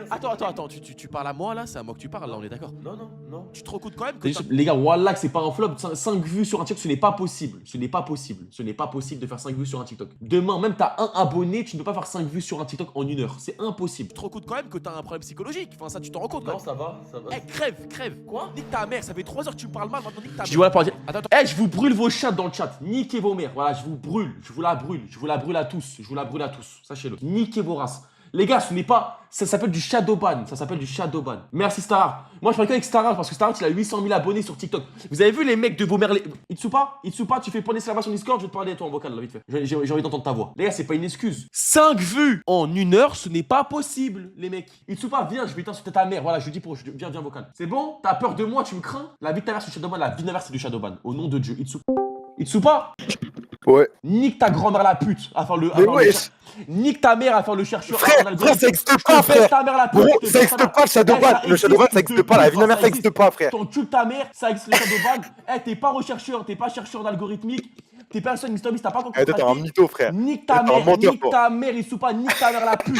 Speaker 1: Attends, tu parles à moi là, c'est à moi que tu parles là, on est d'accord? Non. Tu te rends compte quand même que les gars, wallah, que c'est pas un flop, 5 vues sur un TikTok, ce n'est pas possible. Ce n'est pas possible de faire 5 vues sur un TikTok. Demain, même t'as un abonné, tu ne peux pas faire 5 vues sur un TikTok en 1 heure. C'est impossible. Tu te rends compte quand même que t'as un problème psychologique. Enfin, ça, tu t'en rends compte quand même.
Speaker 11: ça va.
Speaker 1: Eh, crève. Quoi? Nique ta mère, ça fait 3 heures que tu me parles mal, maintenant nique ta mère. Je dis voilà pour dire. Attends. Eh, je vous brûle vos chats dans le chat. Niquez vos mères. Voilà, je vous la brûle à tous. Sachez-le. Niquez vos races. Les gars, ce n'est pas. Ça s'appelle du shadowban. Merci Starart. Moi, je parle qu'avec Starart parce que Starart, il a 800 000 abonnés sur TikTok. Vous avez vu les mecs de vos mères. Itsupa, tu fais point d'exclamation Discord, je vais te parler à toi en vocal, là, vite fait. J'ai envie d'entendre ta voix. Les gars, c'est pas une excuse. 5 vues en 1 heure, ce n'est pas possible, les mecs. Itsupa, viens, je vais t'insulter ta mère. Voilà, je dis viens vocal. C'est bon? T'as peur de moi, tu me crains? La vie de ta mère, c'est du shadowban. La vie de ma mère, c'est du shadowban. Au nom de Dieu, Itsupa.
Speaker 12: Ouais.
Speaker 1: Nique ta grand-mère la pute. Nique ta mère à faire le chercheur.
Speaker 12: Frère, ça existe pas, frère.
Speaker 1: Ta mère la pute.
Speaker 12: Gros, ça existe pas le shadowban. Le shadowban, ça existe pas. La vie de ma mère, ça existe pas, frère.
Speaker 1: Ton cul de ta mère, ça existe le shadowban. Eh, t'es pas rechercheur, t'es pas chercheur d'algorithmique. T'es personne Mr Beast, t'as pas compris.
Speaker 12: Eh, toi, t'es un mytho, frère.
Speaker 1: Nique ta mère, il pas, nique ta mère la pute.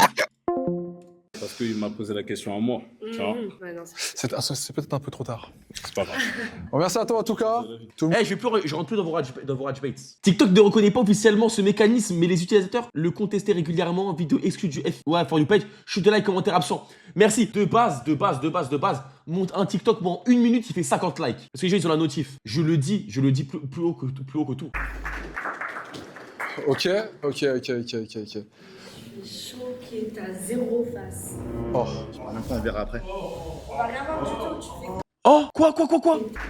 Speaker 10: Parce qu'il m'a posé la question à moi, tu vois.
Speaker 6: Ouais, non,
Speaker 2: C'est peut-être un peu trop tard.
Speaker 10: C'est pas grave.
Speaker 2: Bon, merci à toi en tout cas.
Speaker 1: Eh, je rentre plus dans vos rage baits. TikTok ne reconnaît pas officiellement ce mécanisme, mais les utilisateurs le contestaient régulièrement. Vidéo exclue du For You page, chute de like, commentaire absent. Merci. De base, monte un TikTok, bon, en 1 minute, il fait 50 likes. Parce que les gens, ils ont la notif. Je le dis plus haut que tout.
Speaker 2: Ok.
Speaker 6: Choqué, t'as 0 face.
Speaker 2: Oh.
Speaker 12: On verra après.
Speaker 6: On va rien voir du tout, tu fais.
Speaker 1: Oh, quoi?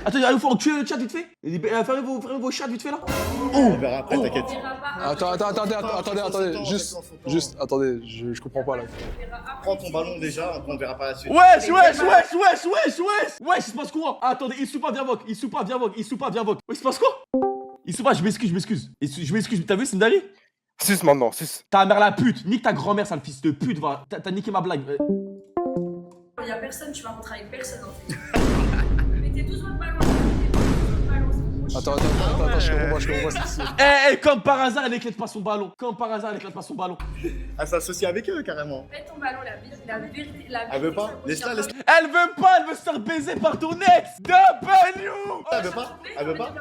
Speaker 1: Attendez, allez, faut enculer le chat vite fait. Fermez vos chats vite fait là.
Speaker 12: On verra après, t'inquiète.
Speaker 2: Attendez. Juste, attendez, je comprends pas là.
Speaker 12: Prends ton ballon déjà, après on verra par la suite.
Speaker 1: Wesh, il se passe quoi? Attendez, Itsupa, viens vogue. Wesh, il se passe quoi? Itsupa, je m'excuse. T'as vu, c'est une d'aller?
Speaker 12: Sus maintenant, sus.
Speaker 1: Ta mère la pute. Nique ta grand-mère, sale fils de pute. Va. T'as niqué ma blague.
Speaker 6: Il y a personne, tu vas rentrer avec personne en fait. Mettez tous votre ballon.
Speaker 2: Attends, je comprends pas.
Speaker 1: Comme par hasard, elle éclate pas son ballon. Comme par hasard, elle éclate pas son ballon.
Speaker 11: Elle s'associe avec eux carrément.
Speaker 6: Mets ton ballon, la vérité.
Speaker 11: Elle veut pas. Laisse-la, laisse-la.
Speaker 1: Elle veut pas, elle veut se faire baiser par ton ex. W.
Speaker 11: Elle veut pas. Elle veut pas.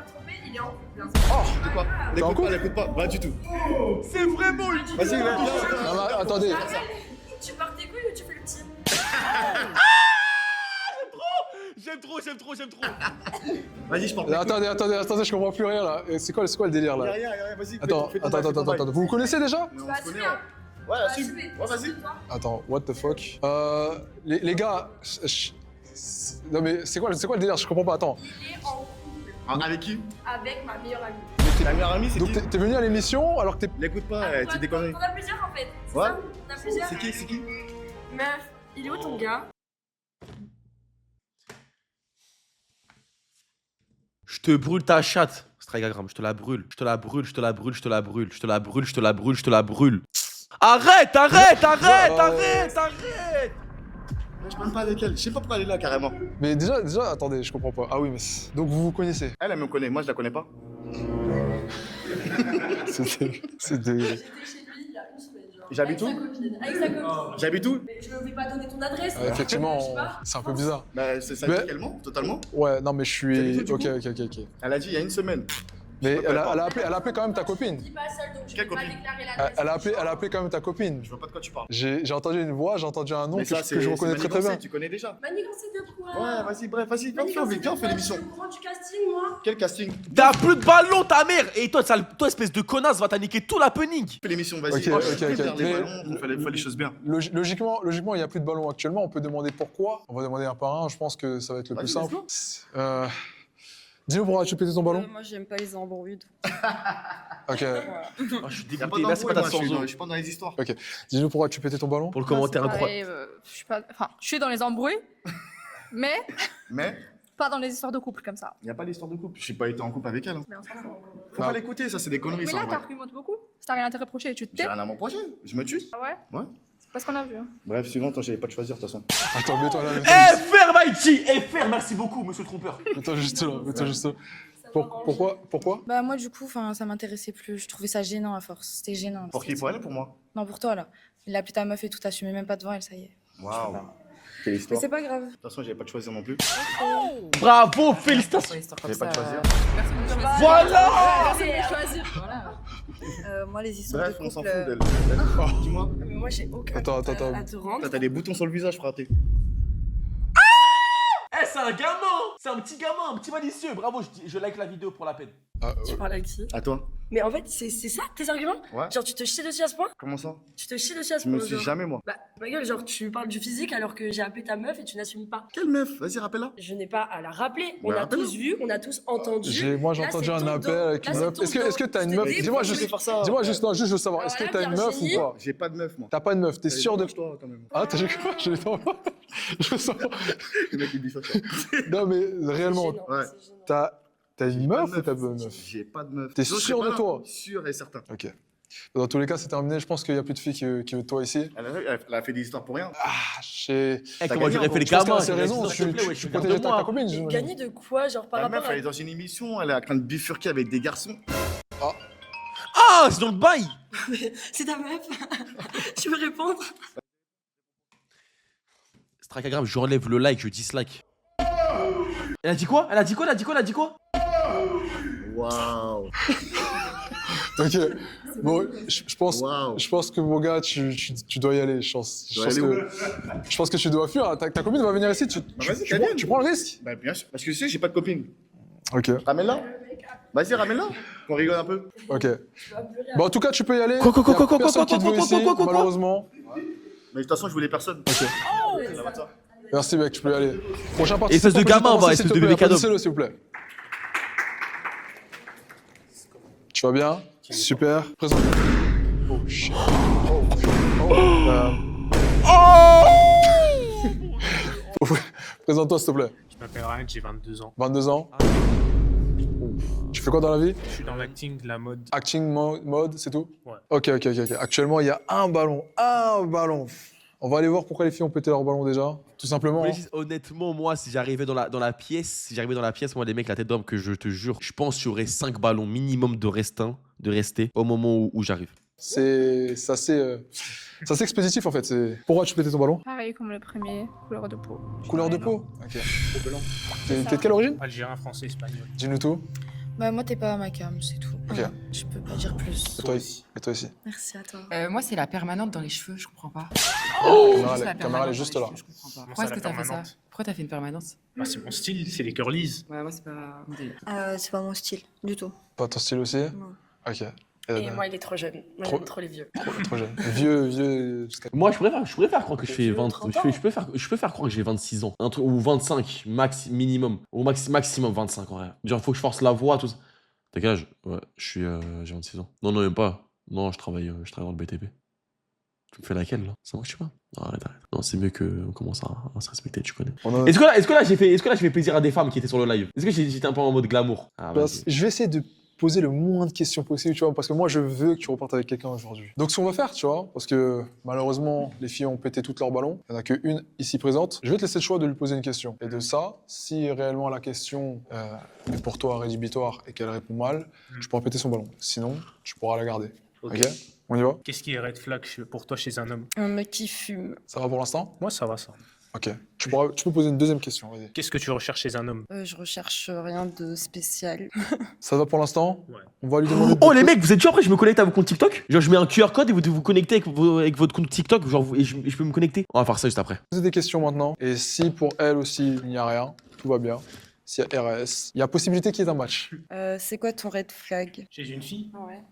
Speaker 6: Il est en couple.
Speaker 11: Oh, de quoi? L'écoute pas, pas du tout.
Speaker 1: C'est vraiment une.
Speaker 11: Vas-y, viens.
Speaker 2: Non, mais attendez.
Speaker 6: Tu pars tes couilles ou tu fais le petit?
Speaker 1: J'aime trop.
Speaker 11: Vas-y, je pars.
Speaker 2: Attendez, je comprends plus rien là. C'est quoi le délire là?
Speaker 11: Rien, vas-y.
Speaker 2: Attends. Vous vous connaissez déjà?
Speaker 11: Mais on se connaît, ouais. Ouais, assume. Ouais, vas-y.
Speaker 2: Attends, what the fuck? Les gars, non mais c'est quoi le délire? Je comprends pas. Attends.
Speaker 6: Il est en couple.
Speaker 11: Avec qui?
Speaker 6: Avec ma meilleure amie.
Speaker 11: Ta meilleure amie, c'est qui?
Speaker 2: Donc t'es venu à l'émission alors que t'es.
Speaker 11: L'écoute pas, tu déconnes.
Speaker 6: On a plusieurs en fait.
Speaker 11: Ouais.
Speaker 6: On a plusieurs.
Speaker 11: C'est qui?
Speaker 6: Meuf, il est où ton gars?
Speaker 1: Je te brûle ta chatte. Stragagram, je te la brûle. Arrête.
Speaker 11: Je parle pas avec elle. Je sais pas pourquoi elle est là carrément.
Speaker 2: Mais déjà, attendez, je comprends pas. Ah oui, mais donc vous vous connaissez?
Speaker 11: Elle me connaît, moi je la connais pas.
Speaker 2: C'était.
Speaker 6: J'étais chez lui il y a une semaine, genre.
Speaker 11: J'habite où?
Speaker 6: Avec sa copine.
Speaker 11: J'habite où?
Speaker 6: Mais je ne vais pas donner ton adresse.
Speaker 2: Effectivement,
Speaker 6: Je sais pas.
Speaker 2: c'est un peu bizarre.
Speaker 11: Bah, ça
Speaker 2: Mais-
Speaker 11: dit qu'elle ment, totalement.
Speaker 2: Ouais, non mais je suis.
Speaker 11: J'habite où, du
Speaker 2: Ok.
Speaker 11: Elle a dit il y a une semaine.
Speaker 2: Mais
Speaker 11: Je
Speaker 2: elle
Speaker 11: m'appelle
Speaker 2: a
Speaker 11: pas.
Speaker 2: appelé quand même ta copine.
Speaker 6: Dis pas seul, donc je
Speaker 11: Quelle
Speaker 6: vais pas
Speaker 11: copine?
Speaker 6: déclarer l'adresse.
Speaker 2: Elle a appelé quand même ta copine.
Speaker 11: Je vois pas de quoi tu parles.
Speaker 2: J'ai entendu une voix, j'ai entendu un nom
Speaker 11: Mais
Speaker 2: que
Speaker 11: ça,
Speaker 2: je reconnais très bien.
Speaker 11: Tu connais déjà.
Speaker 6: Manigancé de quoi?
Speaker 11: Ouais, vas-y, bref, vas-y. Viens, on fait l'émission.
Speaker 6: Je prends du casting, moi.
Speaker 11: Quel casting?
Speaker 1: T'as plus de ballon, ta mère. Et toi, espèce de connasse, va t'as niqué tout l'happening.
Speaker 11: Fais l'émission, vas-y.
Speaker 2: Ok.
Speaker 11: Les
Speaker 2: Mais-
Speaker 11: ballons, on fait les choses bien.
Speaker 2: Logiquement, il n'y a plus de ballon actuellement. On peut demander pourquoi. On va demander un par un. Je pense que ça va être le plus
Speaker 11: Vas-y,
Speaker 2: simple. Dis-nous pourquoi tu pété ton ballon.
Speaker 13: Moi, j'aime pas les embrouilles.
Speaker 2: Ok.
Speaker 1: Je suis
Speaker 11: Y a pas
Speaker 1: dégoûté. Merci,
Speaker 11: d'embrouille,
Speaker 1: pas ta
Speaker 11: moi, je
Speaker 1: sorzo.
Speaker 11: suis pas dans les histoires.
Speaker 2: Ok. Dis-nous pourquoi tu pété ton ballon.
Speaker 1: Pour le commentaire incroyable.
Speaker 9: Je suis pas. Enfin, je suis dans les embrouilles, mais
Speaker 11: Mais
Speaker 9: pas dans les histoires de couple comme ça.
Speaker 11: y a pas d'histoire de couple. J'ai pas été en couple avec elle. Hein.
Speaker 9: Mais on s'en fout.
Speaker 11: Faut pas l'écouter, ça c'est des conneries.
Speaker 9: Mais
Speaker 11: ça,
Speaker 9: là,
Speaker 11: en vrai.
Speaker 9: t'argumentes beaucoup. Si t'as rien à te reprocher, tu te tais.
Speaker 11: J'ai rien à m'approcher. Je me tue.
Speaker 9: Ah ouais?
Speaker 11: Ouais.
Speaker 9: C'est pas ce qu'on a vu. Hein.
Speaker 11: Bref, suivant, toi, j'avais pas de choisir de toute façon.
Speaker 2: Attends, mets-toi là.
Speaker 1: FR, Mighty. FR, merci beaucoup, monsieur le trompeur.
Speaker 2: Mets-toi juste là. Pourquoi?
Speaker 4: Bah moi du coup, ça m'intéressait plus. Je trouvais ça gênant à force. C'était gênant.
Speaker 11: Pour qui? Pour elle ou pour moi?
Speaker 4: Non, pour toi là. Il a appelé ta meuf et tout, t'assumais même pas devant elle, ça y est.
Speaker 11: Waouh. Quelle
Speaker 4: Mais
Speaker 11: histoire.
Speaker 4: c'est
Speaker 11: De
Speaker 4: pas grave.
Speaker 11: toute façon, j'avais pas de choisir non plus.
Speaker 1: Bravo, félicitations.
Speaker 11: J'avais pas de choisir.
Speaker 1: Voilà.
Speaker 8: Moi, les histoires
Speaker 11: Bref,
Speaker 8: de
Speaker 11: on s'en
Speaker 8: couple.
Speaker 11: fout d'elle. Dis-moi.
Speaker 6: Mais moi, j'ai aucun
Speaker 2: Attends.
Speaker 6: à te rendre.
Speaker 11: T'as des boutons sur le visage, fraté.
Speaker 1: C'est un gamin. C'est un petit gamin, un petit malicieux. Bravo, je like la vidéo pour la peine.
Speaker 6: Tu parles avec qui?
Speaker 11: À toi.
Speaker 6: Mais en fait, c'est ça tes arguments?
Speaker 11: Ouais.
Speaker 6: Genre, tu te chies dessus à ce point?
Speaker 11: Comment ça?
Speaker 6: Tu te chies dessus à ce
Speaker 11: Je
Speaker 6: point?
Speaker 11: me suis
Speaker 6: genre.
Speaker 11: jamais, moi.
Speaker 6: Bah, ma gueule, genre, tu parles du physique alors que j'ai appelé ta meuf et tu n'assumes pas.
Speaker 11: Quelle meuf? Vas-y, rappelle-la.
Speaker 6: Je n'ai pas à la rappeler. On
Speaker 11: Ouais,
Speaker 6: a
Speaker 11: rappelle-la.
Speaker 6: tous vu, on a tous entendu.
Speaker 2: Moi j'ai
Speaker 6: Là,
Speaker 2: entendu
Speaker 6: c'est
Speaker 2: un
Speaker 6: ton
Speaker 2: appel
Speaker 6: dos.
Speaker 2: avec
Speaker 6: Là,
Speaker 2: une
Speaker 6: c'est
Speaker 2: meuf.
Speaker 6: ton
Speaker 2: Est-ce que
Speaker 6: dos.
Speaker 2: t'as une
Speaker 6: Je
Speaker 2: meuf?
Speaker 6: t'ai
Speaker 2: Dis-moi
Speaker 6: dit,
Speaker 2: juste.
Speaker 6: je vais faire ça.
Speaker 2: Dis-moi juste, non, juste je veux savoir. Est-ce que
Speaker 6: Alors
Speaker 2: t'as
Speaker 6: là,
Speaker 2: une meuf
Speaker 6: Virginie.
Speaker 2: ou pas?
Speaker 11: J'ai pas de meuf, moi.
Speaker 2: T'as pas de meuf, t'es sûr de.
Speaker 11: Toi, quand même.
Speaker 2: Ah, t'as dit quoi? Je veux savoir.
Speaker 11: Le mec, il dit ça.
Speaker 2: Non, mais réellement,
Speaker 6: Gênant,
Speaker 11: Ouais.
Speaker 6: c'est gênant.
Speaker 2: t'as une
Speaker 11: J'ai pas
Speaker 2: meuf
Speaker 11: de
Speaker 2: ou t'as pas de meuf?
Speaker 11: J'ai pas de meuf.
Speaker 2: T'es
Speaker 11: Sinon, je
Speaker 2: sûr
Speaker 11: serais
Speaker 2: de
Speaker 11: pas
Speaker 2: toi?
Speaker 11: là. Sûr et certain.
Speaker 2: Ok. Dans tous les cas, c'est terminé. Je pense qu'il n'y a plus de filles qui veulent de toi ici.
Speaker 11: Elle a fait des histoires pour rien.
Speaker 2: Ah, j'ai.
Speaker 1: Comment
Speaker 11: gagné,
Speaker 1: j'aurais
Speaker 11: en
Speaker 1: fait les
Speaker 2: Je pense qu'elle
Speaker 1: gamins.
Speaker 2: a ses raisons. Tu protèges ta copine, j'imagine.
Speaker 6: Gagner de quoi? Genre, par
Speaker 11: La
Speaker 6: rapport
Speaker 11: meuf,
Speaker 6: à.
Speaker 11: elle est dans une émission, elle est en train de bifurquer avec des garçons.
Speaker 1: Ah, c'est dans le bail.
Speaker 6: C'est ta meuf? Tu veux répondre?
Speaker 1: Strakagram, j'enlève le like, je dislike. Elle a dit quoi? Elle a dit quoi?
Speaker 11: Waouh.
Speaker 2: Ok. Bon, je pense.
Speaker 11: Waouh.
Speaker 2: Je pense que mon gars, tu dois y aller, je pense.
Speaker 11: Je dois aller où?
Speaker 2: Je pense que tu dois fuir. Ta copine va venir ici.
Speaker 11: vas-y, qu'elle vienne.
Speaker 2: Tu prends le risque?
Speaker 11: Bah, bien sûr. Parce que tu sais, j'ai pas de copine.
Speaker 2: Ok.
Speaker 11: Ramène-la. Vas-y, ramène-la. Qu'on rigole un peu.
Speaker 2: Ok. Bon, en tout cas, tu peux y aller.
Speaker 1: Quoi,
Speaker 2: Y a personne qui te veut ici, malheureusement.
Speaker 11: Mais de toute façon, je voulais personne.
Speaker 2: Ok.
Speaker 11: Ça va de ça.
Speaker 2: Merci, mec, tu peux y aller. Prochain participant.
Speaker 1: Espèce de gamin, va, espèce de bébé cadeau.
Speaker 2: Applaudissez-le, s'il vous plaît. Tu vas bien? Super. Présente. Oh shit. Présente-toi, s'il te plaît.
Speaker 14: Je m'appelle Ryan, j'ai 22 ans.
Speaker 2: 22 ans. Tu fais quoi dans la vie?
Speaker 13: Je suis dans l'acting, la mode.
Speaker 2: Acting, mode, c'est tout?
Speaker 13: Ouais.
Speaker 2: Ok. Actuellement, il y a un ballon. On va aller voir pourquoi les filles ont pété leur ballon déjà. Tout simplement.
Speaker 1: Oui,
Speaker 2: hein.
Speaker 1: honnêtement, moi, si j'arrivais dans la pièce, moi, les mecs, la tête d'homme, que je te jure, je pense qu'il y aurait 5 ballons minimum de rester au moment où j'arrive.
Speaker 2: C'est assez expéditif en fait. Pourquoi tu pétais ton ballon?
Speaker 9: Pareil comme le premier, couleur de peau.
Speaker 2: Couleur de peau? Ok. T'es de quelle origine?
Speaker 13: Algérien, français, espagnol.
Speaker 2: Dis-nous tout.
Speaker 4: Bah, moi, t'es pas à ma cam, c'est tout.
Speaker 2: Ok.
Speaker 4: Je peux pas dire plus.
Speaker 2: Et toi aussi.
Speaker 4: Merci à toi.
Speaker 5: Moi, c'est la permanente dans les cheveux, je comprends pas.
Speaker 2: La caméra elle est juste là.
Speaker 5: Je comprends pas.
Speaker 13: Moi,
Speaker 5: Pourquoi
Speaker 13: c'est
Speaker 5: est-ce que
Speaker 13: la
Speaker 5: t'as fait ça?
Speaker 13: permanente.
Speaker 5: Pourquoi t'as fait une permanence?
Speaker 13: Bah, c'est mon style, c'est les girlies.
Speaker 5: Ouais, moi, c'est pas mon délire.
Speaker 8: C'est pas mon style, du tout.
Speaker 2: Pas ton style aussi?
Speaker 8: Non.
Speaker 2: Ok.
Speaker 6: Et moi, il est trop jeune. Moi,
Speaker 2: Trop-
Speaker 6: j'aime trop les vieux.
Speaker 2: Trop jeune. Vieux.
Speaker 1: Moi, je préfère croire que je fais
Speaker 6: Vieux,
Speaker 1: 20.
Speaker 6: 30
Speaker 1: Je peux faire croire que j'ai 26 ans. Un truc, ou 25, minimum. Ou maximum 25 en vrai. Genre, faut que je force la voix, tout ça. T'as quel âge? Ouais, j'ai 26 ans. Non, même pas. Non, je travaille dans le BTP. Tu me fais laquelle là? C'est moi que je sais pas. Non, arrête. Non, c'est mieux qu'on commence à se respecter, tu connais. Est-ce que là j'ai fait plaisir à des femmes qui étaient sur le live? Est-ce que j'étais un peu en mode glamour? Ah, vas-y.
Speaker 2: Je vais essayer de poser le moins de questions possible, tu vois, parce que moi, je veux que tu repartes avec quelqu'un aujourd'hui. Donc, ce qu'on va faire, tu vois, parce que malheureusement, les filles ont pété toutes leurs ballons. Il n'y en a qu'une ici présente. Je vais te laisser le choix de lui poser une question. Et de ça, si réellement la question est pour toi rédhibitoire et qu'elle répond mal, tu pourras péter son ballon. Sinon, tu pourras la garder. Ok? On y va?
Speaker 13: Qu'est-ce qui est red flag pour toi chez un homme?
Speaker 6: Un mec qui fume.
Speaker 2: Ça va pour l'instant?
Speaker 13: Moi, ça va, ça.
Speaker 2: Ok. Tu peux poser une deuxième question, vas-y.
Speaker 13: Qu'est-ce que tu recherches chez un homme?
Speaker 6: Je recherche rien de spécial.
Speaker 2: Ça va pour l'instant?
Speaker 13: Ouais.
Speaker 2: On va lui demander...
Speaker 1: Oh les mecs, vous êtes sûr après je me connecte à vos comptes TikTok? Genre je mets un QR code et vous vous connectez avec votre compte TikTok, genre et je peux me connecter? On va faire ça juste après.
Speaker 2: Poser des questions maintenant. Et si pour elle aussi, il n'y a rien, tout va bien. S'il y a RS, il y a possibilité qu'il y ait un match.
Speaker 6: C'est quoi ton red flag?
Speaker 13: Chez une fille?
Speaker 6: Ouais.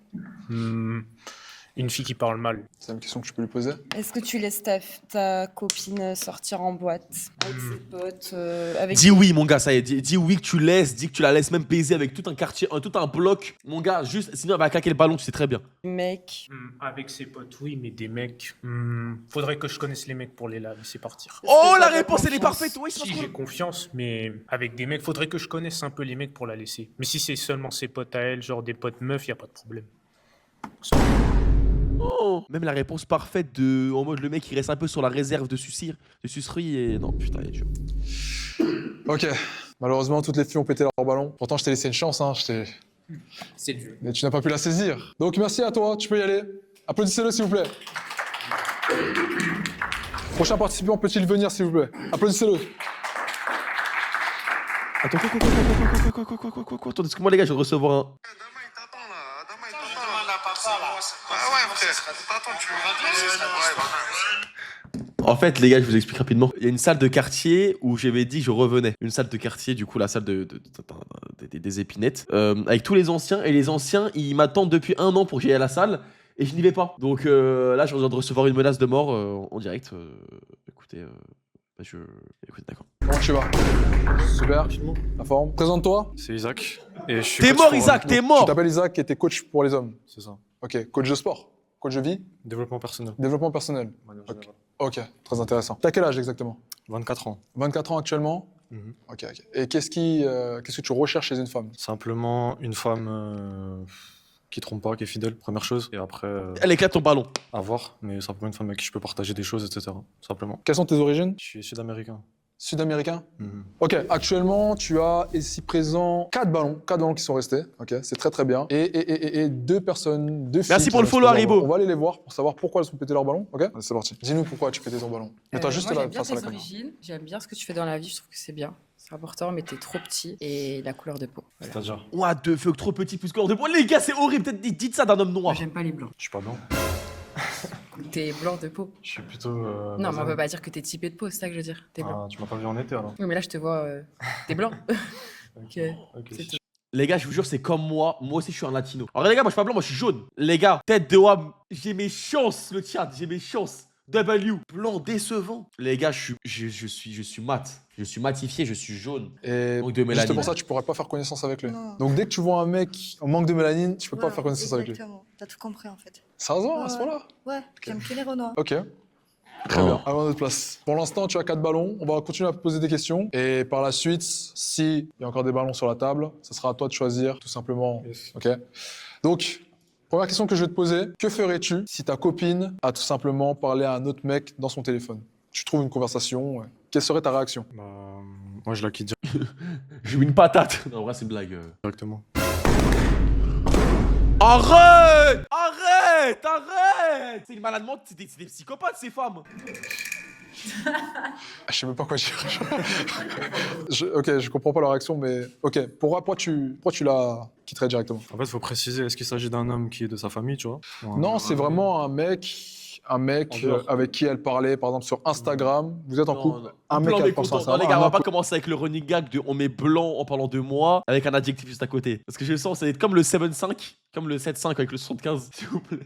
Speaker 13: Une fille qui parle mal.
Speaker 2: C'est une question que je peux lui poser.
Speaker 6: Est-ce que tu laisses ta copine sortir en boîte avec ses potes avec...
Speaker 1: Dis oui mon gars, ça y est, dis oui que tu laisses, dis que tu la laisses même baiser avec tout un quartier, tout un bloc. Mon gars, juste, sinon elle va claquer le ballon, tu sais très bien.
Speaker 6: Mec.
Speaker 13: Avec ses potes, oui, mais des mecs... faudrait que je connaisse les mecs pour les laisser partir.
Speaker 1: Oh la réponse elle est parfaite, oui,
Speaker 13: Si, j'ai confiance, mais avec des mecs, faudrait que je connaisse un peu les mecs pour la laisser. Mais si c'est seulement ses potes à elle, genre des potes meufs, y a pas de problème.
Speaker 1: Oh, même la réponse parfaite de en mode le mec il reste un peu sur la réserve de sucerie et non putain il est dur.
Speaker 2: Ok, malheureusement toutes les filles ont pété leur ballon. Pourtant je t'ai laissé une chance, hein.
Speaker 13: C'est le jeu.
Speaker 2: Mais tu n'as pas pu la saisir. Donc merci à toi, tu peux y aller. Applaudissez-le s'il vous plaît. Prochain participant peut-il venir s'il vous plaît? Applaudissez-le.
Speaker 1: Attends, attends, excuse-moi les gars, je viens de recevoir un... En fait, les gars, je vous explique rapidement. Il y a une salle de quartier où j'avais dit que je revenais. Une salle de quartier, du coup, la salle des épinettes. Avec tous les anciens. Et les anciens, ils m'attendent depuis 1 an pour que j'aille à la salle. Et je n'y vais pas. Donc là, je viens de recevoir une menace de mort en direct. Écoutez, écoutez, d'accord.
Speaker 2: Comment tu vas? Super. La forme. Présente-toi.
Speaker 14: C'est Isaac. Et je suis
Speaker 1: T'es
Speaker 14: coach
Speaker 1: mort,
Speaker 14: pour-
Speaker 1: Isaac, t'es
Speaker 2: Tu
Speaker 1: mort!
Speaker 2: t'appelles Isaac et t'es coach pour les hommes.
Speaker 14: C'est ça.
Speaker 2: Ok, coach de sport. Coach de vie.
Speaker 14: Développement personnel.
Speaker 2: Développement personnel.
Speaker 14: manière
Speaker 2: Ok.
Speaker 14: générale.
Speaker 2: Ok, très intéressant. T'as quel âge exactement?
Speaker 14: 24 ans.
Speaker 2: 24 ans actuellement?
Speaker 14: Mhm.
Speaker 2: Ok. Et qu'est-ce que tu recherches chez une femme?
Speaker 14: Simplement une femme qui trompe pas, qui est fidèle, première chose. Et après,
Speaker 1: Elle éclate ton ballon.
Speaker 14: à voir. Mais simplement une femme avec qui je peux partager des choses, etc. Simplement.
Speaker 2: Quelles sont tes origines?
Speaker 14: Je suis sud-américain.
Speaker 2: Sud-américain?
Speaker 14: Mhm.
Speaker 2: Ok, actuellement, tu as ici présent 4 ballons qui sont restés. Ok, c'est très très bien. Et 2 personnes, 2 filles.
Speaker 1: Merci
Speaker 2: qui
Speaker 1: pour le
Speaker 2: restent
Speaker 1: follow,
Speaker 2: dans leur
Speaker 1: Haribo.
Speaker 2: ballon. On va aller les voir pour savoir pourquoi elles ont pété leur ballon. Ok, allez, c'est parti. Dis-nous pourquoi tu pétais ton ballon. Mets-toi juste
Speaker 5: moi,
Speaker 2: là
Speaker 5: j'aime bien
Speaker 2: face à la
Speaker 5: tes
Speaker 2: caméra.
Speaker 5: origines, j'aime bien ce que tu fais dans la vie, je trouve que c'est bien. C'est important, mais t'es trop petit et la couleur de peau. Voilà.
Speaker 14: C'est-à-dire,
Speaker 1: What the fuck, trop petit plus couleur de peau. Les gars, c'est horrible. Peut-être dites ça d'un homme
Speaker 5: Moi,
Speaker 1: noir.
Speaker 5: j'aime pas les blancs.
Speaker 14: je suis pas blanc.
Speaker 5: T'es blanc de peau.
Speaker 14: Je suis plutôt.
Speaker 5: Non, mais on
Speaker 14: basané.
Speaker 5: peut pas dire que t'es typé de peau, c'est ça que je veux dire. T'es blanc.
Speaker 14: Ah, tu m'as pas vu en été alors.
Speaker 5: Oui, mais là, je te vois. T'es blanc.
Speaker 14: Ok. Ok.
Speaker 5: C'est tout.
Speaker 1: Les gars, je vous jure, c'est comme moi. Moi aussi, je suis un latino. Alors, les gars, moi, je suis pas blanc, moi, je suis jaune. Les gars, tête de homme, j'ai mes chances, le chat, j'ai mes chances. W, blanc décevant. Les gars, je suis mat. Je suis matifié, je suis jaune.
Speaker 2: Et
Speaker 1: Donc de
Speaker 2: juste
Speaker 1: mélanine.
Speaker 2: pour ça, tu pourrais pas faire connaissance avec lui.
Speaker 8: Non.
Speaker 2: Donc dès que tu vois un mec en manque de mélanine, tu peux pas
Speaker 8: Voilà,
Speaker 2: faire connaissance avec lui.
Speaker 8: Exactement. T'as tout compris en fait.
Speaker 2: Ça va à ce
Speaker 8: Ouais.
Speaker 2: moment-là?
Speaker 8: Ouais, j'aime que les Renois.
Speaker 2: Ok. Très bien. À notre place. Pour l'instant, tu as 4 ballons. On va continuer à poser des questions. Et par la suite, s'il y a encore des ballons sur la table, ce sera à toi de choisir, tout simplement.
Speaker 14: Yes.
Speaker 2: Ok. Donc, première question que je vais te poser. Que ferais-tu si ta copine a tout simplement parlé à un autre mec dans son téléphone? Tu trouves une conversation. Ouais. Quelle serait ta réaction?
Speaker 14: Bah, moi, je la quitte
Speaker 1: J'ai eu une patate. Non, en vrai, c'est une blague.
Speaker 14: directement.
Speaker 1: Arrête! Arrête! Arrête! C'est une malade mentale, c'est des psychopathes, ces femmes.
Speaker 2: Je sais même pas quoi dire. Ok, je comprends pas la réaction, mais ok. Pourquoi tu la quitterais directement?
Speaker 14: En fait, il faut préciser, est-ce qu'il s'agit d'un homme qui est de sa famille, tu vois?
Speaker 2: Non, c'est vraiment un mec avec qui elle parlait, par exemple sur Instagram. Vous êtes en couple.
Speaker 1: Non.
Speaker 2: Un mec
Speaker 1: Blanc,
Speaker 2: elle
Speaker 1: mais
Speaker 2: pense sur
Speaker 1: content. Non,
Speaker 2: Instagram.
Speaker 1: les gars, on
Speaker 2: un
Speaker 1: va pas
Speaker 2: autre-
Speaker 1: commencer avec le running gag de on met blanc en parlant de moi avec un adjectif juste à côté. Parce que je sens, ça va être comme le 7-5, comme le 7-5 avec le 75, s'il vous plaît.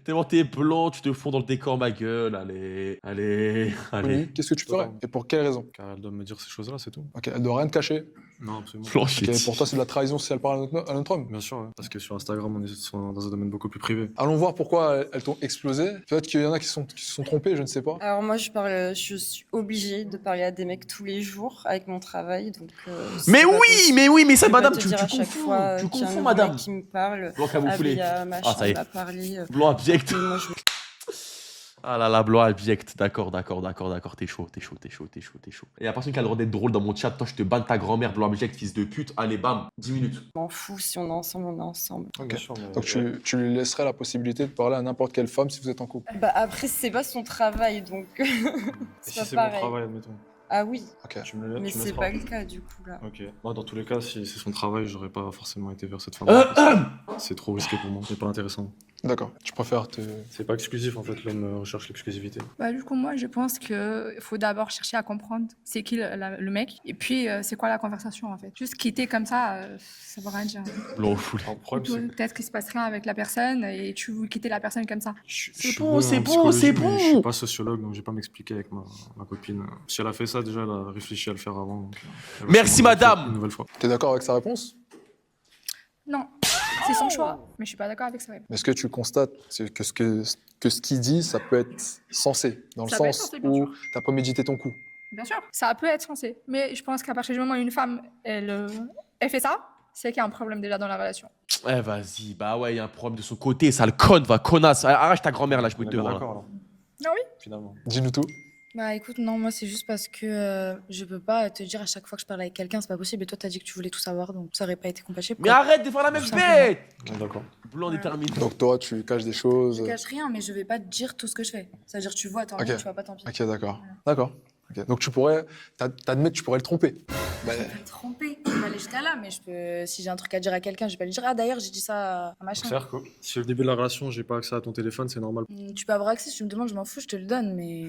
Speaker 1: Tellement t'es blanc, tu te fonds dans le décor, ma gueule. Allez.
Speaker 2: Oui, qu'est-ce que tu ferais? Et pour quelle raison?
Speaker 14: Car elle doit me dire ces choses-là, c'est tout.
Speaker 2: Ok, elle doit rien te cacher.
Speaker 14: Non, absolument.
Speaker 2: Ok, pour toi, c'est de la trahison si elle parle à un autre homme.
Speaker 14: Bien sûr, ouais. Parce que sur Instagram, on est dans un domaine beaucoup plus privé.
Speaker 2: Allons voir pourquoi elles t'ont explosé. Peut-être qu'il y en a qui se sont trompés, je ne sais pas.
Speaker 15: Alors moi, je suis obligée de parler à des mecs tous les jours avec mon travail, donc.
Speaker 1: Mais
Speaker 15: c'est pas
Speaker 1: oui,
Speaker 15: possible.
Speaker 1: mais ça,
Speaker 15: Je vais pas
Speaker 1: madame,
Speaker 15: te
Speaker 1: tu
Speaker 15: dire à
Speaker 1: confonds.
Speaker 15: chaque fois
Speaker 1: Tu
Speaker 15: qu'il y a un
Speaker 1: confonds,
Speaker 15: nouveau
Speaker 1: madame.
Speaker 15: mec qui me parle.
Speaker 1: Blanc camouflé.
Speaker 15: Machin,
Speaker 1: Ah, ça y est.
Speaker 15: m'a parlé.
Speaker 1: Blanc abject.
Speaker 15: Moi, je-
Speaker 1: Ah là là, blanc abject. D'accord. T'es chaud. Et la personne qui a le droit d'être drôle dans mon chat, toi, je te banne ta grand-mère, blanc abject, fils de pute. Allez, bam, 10 minutes.
Speaker 15: Je m'en fous, si on est ensemble, on est ensemble.
Speaker 2: Ok. Donc tu lui laisserais la possibilité de parler à n'importe quelle femme si vous êtes en couple.
Speaker 15: Bah après, c'est pas son travail, donc.
Speaker 14: Et
Speaker 15: c'est
Speaker 14: si
Speaker 15: pas
Speaker 14: c'est mon
Speaker 15: pareil.
Speaker 14: travail, admettons.
Speaker 15: Ah oui.
Speaker 2: Ok.
Speaker 14: Tu me
Speaker 15: Mais
Speaker 14: tu me
Speaker 15: c'est
Speaker 14: laisseras.
Speaker 15: pas le cas du coup là.
Speaker 14: Ok. Moi, dans tous les cas, si c'est son travail, j'aurais pas forcément été vers cette femme. C'est trop risqué pour moi. C'est pas intéressant.
Speaker 2: D'accord. Tu préfères te.
Speaker 14: C'est pas exclusif en fait. L'homme recherche l'exclusivité.
Speaker 9: Bah, du coup, moi, je pense qu'il faut d'abord chercher à comprendre c'est qui le mec, et puis c'est quoi la conversation en fait. Juste quitter comme ça veut rien dire.
Speaker 1: Blanc foulé.
Speaker 14: Le problème, c'est
Speaker 9: Peut-être qu'il se passe rien avec la personne et tu veux quitter la personne comme ça.
Speaker 14: Je
Speaker 1: bon,
Speaker 14: suis
Speaker 1: c'est
Speaker 14: en
Speaker 1: bon, c'est
Speaker 14: psychologie, mais
Speaker 1: bon.
Speaker 14: Je suis pas sociologue, donc je vais pas m'expliquer avec ma copine. Si elle a fait ça, déjà, elle a réfléchi à le faire avant. Donc, elle va
Speaker 1: Merci,
Speaker 14: sûrement le faire
Speaker 1: madame.
Speaker 14: Une nouvelle fois.
Speaker 2: T'es d'accord avec sa réponse?
Speaker 9: Non, c'est son choix, mais je suis pas d'accord avec ça.
Speaker 2: Est-ce que tu constates que ce qu'il dit, ça peut être sensé, dans le
Speaker 9: Ça peut être
Speaker 2: sens
Speaker 9: sensé, bien
Speaker 2: où
Speaker 9: sûr.
Speaker 2: t'as prémédité ton coup?
Speaker 9: Bien sûr, ça peut être censé, mais je pense qu'à partir du moment où une femme, elle fait ça, c'est qu'il y a un problème déjà dans la relation.
Speaker 1: Eh, vas-y, bah ouais, il y a un problème de son côté, ça le conne, va, connasse. Arrache ta grand-mère là, je peux
Speaker 14: On est
Speaker 1: te
Speaker 14: bien
Speaker 1: voir.
Speaker 14: d'accord, alors,
Speaker 9: Ah oui?
Speaker 14: finalement.
Speaker 2: Dis-nous tout.
Speaker 4: Bah écoute, non, moi c'est juste parce que je peux pas te dire à chaque fois que je parle avec quelqu'un, c'est pas possible. Et toi, t'as dit que tu voulais tout savoir, donc ça aurait pas été compatible.
Speaker 1: Mais arrête de faire la même
Speaker 4: Tout simplement.
Speaker 1: bête.
Speaker 14: On est d'accord.
Speaker 1: Blanc déterminé.
Speaker 2: Donc toi, tu caches des choses.
Speaker 4: Je cache rien, mais je vais pas te dire tout ce que je fais. C'est-à-dire, tu vois, tant
Speaker 2: Ok.
Speaker 4: pis, tu vois pas, tant pis.
Speaker 2: Ok, d'accord. D'accord. Ok. Donc tu pourrais. T'admets que tu pourrais le tromper. Bah,
Speaker 4: Je peux me tromper, je vais pas aller jusqu'à là, mais je peux. Si j'ai un truc à dire à quelqu'un, je vais pas lui dire, ah d'ailleurs, j'ai dit ça à machin.
Speaker 14: C'est-à-dire que si au début de la relation, j'ai pas accès à ton téléphone, c'est normal.
Speaker 4: Tu peux avoir accès, si tu me demandes, je m'en fous, je te le donne, mais.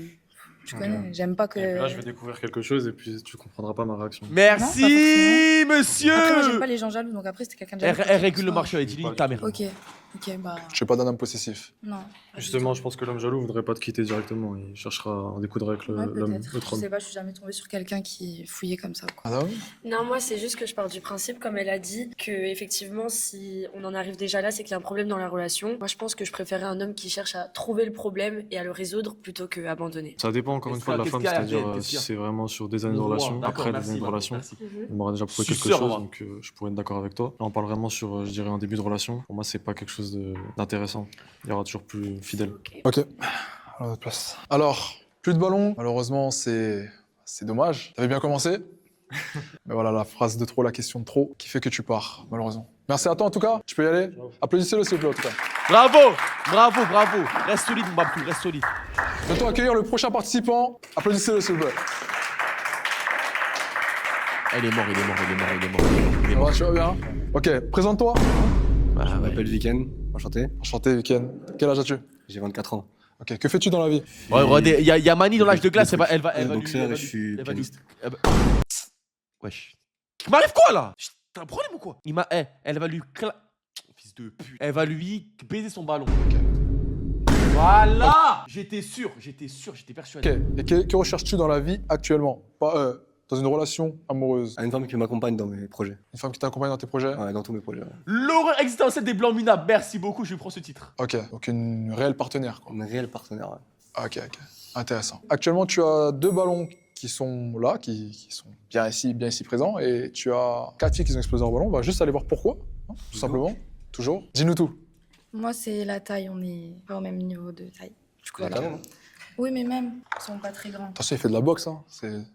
Speaker 4: Tu connais, j'aime pas que.
Speaker 14: Et puis là, je vais découvrir quelque chose et puis tu comprendras pas ma réaction.
Speaker 1: Merci, monsieur.
Speaker 4: Après, moi, j'aime pas les gens jaloux, donc après, c'était quelqu'un de jaloux.
Speaker 1: Elle régule le marché, elle dit ta mère.
Speaker 4: Ok, bah.
Speaker 2: Je suis pas d'un homme possessif.
Speaker 4: Non.
Speaker 14: Justement, je pense que l'homme jaloux voudrait pas te quitter directement. Il cherchera à en découdre avec
Speaker 4: Ouais,
Speaker 14: l'homme,
Speaker 4: peut-être.
Speaker 14: l'autre
Speaker 4: Je
Speaker 14: homme.
Speaker 4: sais pas, je suis jamais tombée sur quelqu'un qui fouillait comme ça. Quoi.
Speaker 2: Ah non?
Speaker 6: Non, moi, c'est juste que je pars du principe, comme elle a dit, que effectivement, si on en arrive déjà là, c'est qu'il y a un problème dans la relation. Moi, je pense que je préférais un homme qui cherche à trouver le problème et à le résoudre plutôt que abandonner.
Speaker 14: Ça dépend encore une fois de la
Speaker 1: Qu'est-ce
Speaker 14: femme,
Speaker 1: qu'il y a,
Speaker 14: c'est-à-dire
Speaker 1: Ariel,
Speaker 14: si
Speaker 1: qu'est-ce qu'il y a
Speaker 14: c'est vraiment sur des années de
Speaker 1: Moi,
Speaker 14: relation,
Speaker 1: d'accord,
Speaker 14: après des
Speaker 1: merci,
Speaker 14: années de
Speaker 1: madame,
Speaker 14: relation.
Speaker 1: merci.
Speaker 14: Il m'aura déjà prouvé quelque
Speaker 1: Suceur,
Speaker 14: chose,
Speaker 1: moi.
Speaker 14: donc je pourrais être d'accord avec toi. Là, on parle vraiment sur, je dirais, un début de relation. Pour moi, c'est pas quelque chose d'intéressant. Il y aura toujours plus fidèle.
Speaker 2: Ok. À notre place. Alors, plus de ballon. Malheureusement, c'est dommage. T'avais bien commencé. Mais voilà, la phrase de trop, la question de trop, qui fait que tu pars, malheureusement. Merci à toi en tout cas. Tu peux y aller. Applaudissez-le s'il vous plaît en tout cas.
Speaker 1: Bravo. Reste solide, mon babou, reste solide.
Speaker 2: Bientôt accueillir le prochain participant. Applaudissez-le s'il vous plaît.
Speaker 1: Il est mort.
Speaker 2: Ça va, tu vas bien? Ok, présente-toi.
Speaker 16: Je m'appelle Viken, enchanté.
Speaker 2: Enchanté, Viken. Quel âge as-tu?
Speaker 16: J'ai 24 ans.
Speaker 2: Ok, que fais-tu dans la vie?
Speaker 1: Ouais, regardez, il y a Mani dans l'âge de glace, elle va lui...
Speaker 16: boxeur et je suis
Speaker 1: elle va lui-
Speaker 16: pianiste.
Speaker 1: elle va- Wesh. Il m'arrive quoi là? T'as un problème ou quoi? Elle va lui... Fils de pute. Elle va lui baiser son ballon. Voilà. J'étais sûr, j'étais persuadé.
Speaker 2: Ok, et que recherches-tu dans la vie actuellement? Pas, dans une relation amoureuse.
Speaker 16: Une femme qui m'accompagne dans mes projets.
Speaker 2: Une femme qui t'accompagne dans tes projets?
Speaker 16: Ouais, dans tous mes projets. Ouais.
Speaker 1: L'horreur existentielle des blancs minables. Merci beaucoup, je prends ce titre.
Speaker 2: Ok, donc une réelle partenaire quoi.
Speaker 16: Une réelle partenaire. Ouais.
Speaker 2: Ok. Intéressant. Actuellement, tu as 2 ballons qui sont là, qui sont bien ici présents, et tu as 4 filles qui ont explosé leur ballon. On va juste aller voir pourquoi, hein, tout simplement. Toujours. Dis-nous tout.
Speaker 4: Moi, c'est la taille, on est pas au même niveau de taille. Du coup,
Speaker 16: Quand
Speaker 4: voilà.
Speaker 16: même.
Speaker 4: Oui, mais même, ils sont pas très grands.
Speaker 2: Attention, il fait de la boxe. Hein.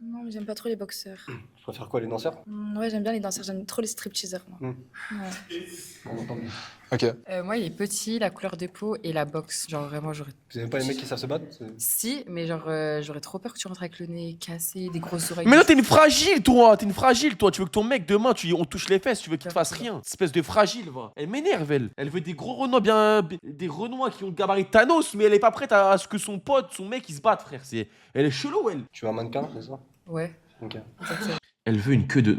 Speaker 4: Non, mais j'aime pas trop les boxeurs.
Speaker 16: Tu préfères quoi, les danseurs?
Speaker 4: Ouais, j'aime bien les danseurs, j'aime trop les stripteaseurs, moi. Ouais.
Speaker 2: Ok.
Speaker 5: Moi, il est petit, la couleur de peau et la boxe. Genre, vraiment, j'aurais.
Speaker 16: Vous aimez pas les mecs qui savent se battre?
Speaker 5: Si, mais genre, j'aurais trop peur que tu rentres avec le nez cassé, des grosses oreilles.
Speaker 1: Mais non, t'es une fragile, toi. T'es une fragile, toi. Tu veux que ton mec, demain, on touche les fesses, tu veux qu'il te fasse rien. Espèce de fragile, va. Elle m'énerve, elle. Elle veut des gros Renois des Renois qui ont le gabarit de Thanos, mais elle est pas prête à ce que son pote, son mec, ils se battent, frère. Elle est chelou, elle.
Speaker 16: Tu veux un mannequin, c'est ça?
Speaker 5: Ouais.
Speaker 16: Ok.
Speaker 1: Elle veut une queue de.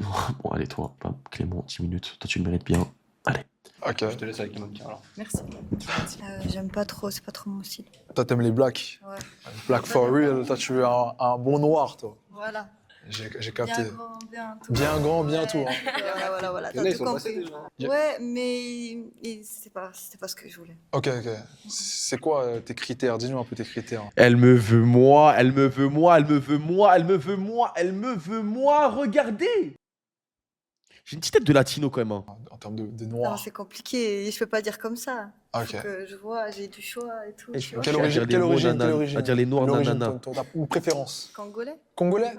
Speaker 1: Bon, allez, toi, Clément, 10 minutes. Toi, tu le mérites bien. Allez.
Speaker 2: Ok.
Speaker 16: Je te laisse avec le mannequin alors.
Speaker 5: Merci.
Speaker 8: J'aime pas trop, c'est pas trop mon style.
Speaker 2: Toi, t'aimes les blacks.
Speaker 8: Ouais.
Speaker 2: Black for real. Toi, tu veux un bon noir, toi.
Speaker 8: Voilà.
Speaker 2: J'ai capté.
Speaker 8: Bien grand, bien tout.
Speaker 2: Bien grand, bien tout. Hein.
Speaker 8: Voilà.
Speaker 16: Il y en a,
Speaker 8: T'as
Speaker 16: ils
Speaker 8: tout
Speaker 16: sont passés
Speaker 8: compris.
Speaker 16: déjà.
Speaker 8: Ouais, mais c'était pas ce que je voulais.
Speaker 2: Ok. C'est quoi tes critères? Dis-nous un peu tes critères.
Speaker 1: Elle me veut moi, elle me veut moi, elle me veut moi, elle me veut moi, elle me veut moi. Regardez. J'ai une petite tête de latino quand même. Hein.
Speaker 2: En termes de
Speaker 8: Non,
Speaker 2: noir.
Speaker 8: c'est compliqué, je peux pas dire comme ça.
Speaker 2: Ok.
Speaker 8: Faut que je vois, j'ai du choix et tout. tu vois.
Speaker 2: Quelle origine?
Speaker 1: À dire les noirs,
Speaker 2: Quelle origine,
Speaker 1: nanana.
Speaker 2: Une préférence?
Speaker 8: Congolais?
Speaker 2: Congolais?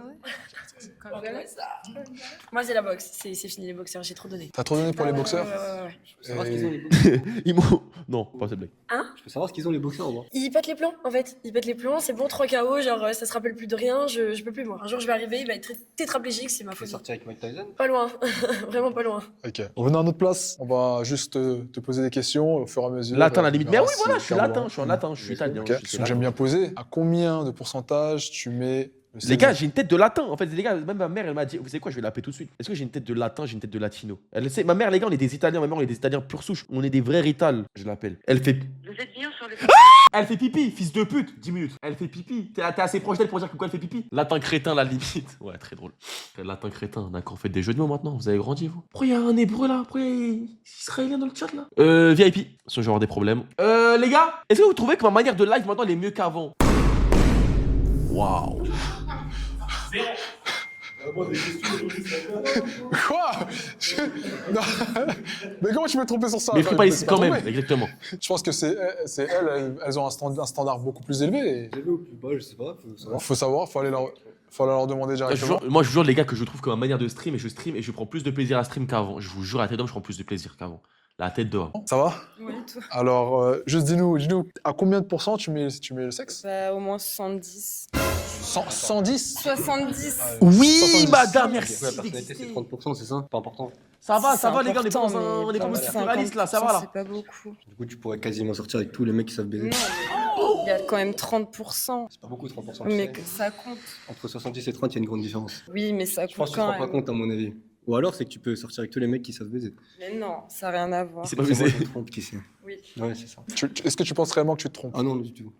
Speaker 6: Moi, c'est la boxe. C'est fini les boxeurs, j'ai trop donné.
Speaker 2: T'as trop donné pour les boxeurs?
Speaker 6: Ouais.
Speaker 16: Je peux savoir ce qu'ils ont les boxeurs.
Speaker 1: Ils m'ont. Non, pas cette blague.
Speaker 16: Je peux savoir ce qu'ils ont les boxeurs ou pas?
Speaker 6: Ils pètent les plombs, en fait. Ils pètent les plombs, c'est bon, 3 KO, genre ça se rappelle plus de rien, je peux plus moi. Un jour, je vais arriver, il va être tétraplégique, c'est ma
Speaker 16: Tu veux
Speaker 6: faute.
Speaker 16: sortir avec Mike Tyson?
Speaker 6: Pas loin, vraiment pas loin.
Speaker 2: Ok. On venait à notre place. On va juste te poser des questions au fur et à mesure.
Speaker 1: Latin à la
Speaker 2: On
Speaker 1: limite.
Speaker 2: verra
Speaker 1: Mais oui,
Speaker 2: si
Speaker 1: voilà, je suis
Speaker 2: t'es en
Speaker 1: latin,
Speaker 2: blanc.
Speaker 1: je suis en latin, je suis italien.
Speaker 2: Ok.
Speaker 1: je suis
Speaker 2: Question que j'aime bien poser. À combien de pourcentage tu mets le
Speaker 1: Les gars,
Speaker 2: 16?
Speaker 1: j'ai une tête de latin. En fait, les gars, même ma mère, elle m'a dit, vous savez quoi, je vais l'appeler tout de suite. Est-ce que j'ai une tête de latin, j'ai une tête de latino? Elle sait, ma mère, les gars, on est des Italiens. Ma mère, on est des Italiens pure souche. On est des vrais Rital, je l'appelle. Elle fait.
Speaker 6: Vous êtes bien sur le.
Speaker 1: Elle fait pipi, fils de pute. 10 minutes. Elle fait pipi. T'es assez proche d'elle pour dire que quoi elle fait pipi? Latin crétin, la limite. Ouais, très drôle. Latin crétin, d'accord, faites des jeux de mots maintenant. Vous avez grandi, vous. Pourquoi il y a un hébreu là? Pourquoi il y a israélien dans le chat là? VIP. Ce genre des problèmes. Les gars, est-ce que vous trouvez que ma manière de live maintenant elle est mieux qu'avant? Waouh.
Speaker 2: Quoi? Non. Mais comment tu peux te tromper sur ça?
Speaker 1: Mais faut pas
Speaker 2: C'est
Speaker 1: quand même,
Speaker 2: trompé.
Speaker 1: exactement.
Speaker 2: Je pense que c'est elles ont un standard beaucoup plus élevé.
Speaker 16: Élevé ou plus bas, je sais pas, faut savoir.
Speaker 2: Faut savoir, faut aller leur demander directement.
Speaker 1: Moi je vous jure les gars que je trouve que ma manière de stream et je prends plus de plaisir à stream qu'avant. Je vous jure à la tête d'homme je prends plus de plaisir qu'avant. La tête d'homme.
Speaker 2: Ça va?
Speaker 15: Oui, tout.
Speaker 2: Alors, juste dis-nous, à combien de pourcents tu mets le sexe?
Speaker 15: Bah, au moins 70.
Speaker 2: 110?
Speaker 15: 70.
Speaker 1: Oui,
Speaker 2: 70.
Speaker 1: madame, merci.
Speaker 16: Ouais, la personnalité, c'est 30%, c'est ça? Pas important.
Speaker 1: Ça va
Speaker 15: C'est
Speaker 1: les gars, on est pas
Speaker 15: important,
Speaker 1: dans un
Speaker 15: mais
Speaker 1: multiculturaliste là, ça va là.
Speaker 15: C'est pas beaucoup.
Speaker 16: Du coup, tu pourrais quasiment sortir avec tous les mecs qui savent baiser.
Speaker 15: Non, mais il y a quand même 30%.
Speaker 16: C'est pas beaucoup, 30%.
Speaker 15: Mais
Speaker 16: tu
Speaker 15: que
Speaker 16: sais.
Speaker 15: ça compte.
Speaker 16: Entre 70 et 30, il y a une grande différence.
Speaker 15: Oui, mais ça
Speaker 16: Je pense
Speaker 15: compte
Speaker 16: que tu te
Speaker 15: quand
Speaker 16: rends pas
Speaker 15: même.
Speaker 16: compte, à mon avis. Ou alors, c'est que tu peux sortir avec tous les mecs qui savent baiser.
Speaker 15: Mais non, ça n'a rien à voir.
Speaker 1: C'est pas
Speaker 16: C'est moi
Speaker 1: baisé.
Speaker 16: qui me trompe, qui sait.
Speaker 15: Oui.
Speaker 16: Ouais, c'est ça.
Speaker 2: Est-ce que tu penses réellement que tu te trompes?
Speaker 16: Ah non, du tout.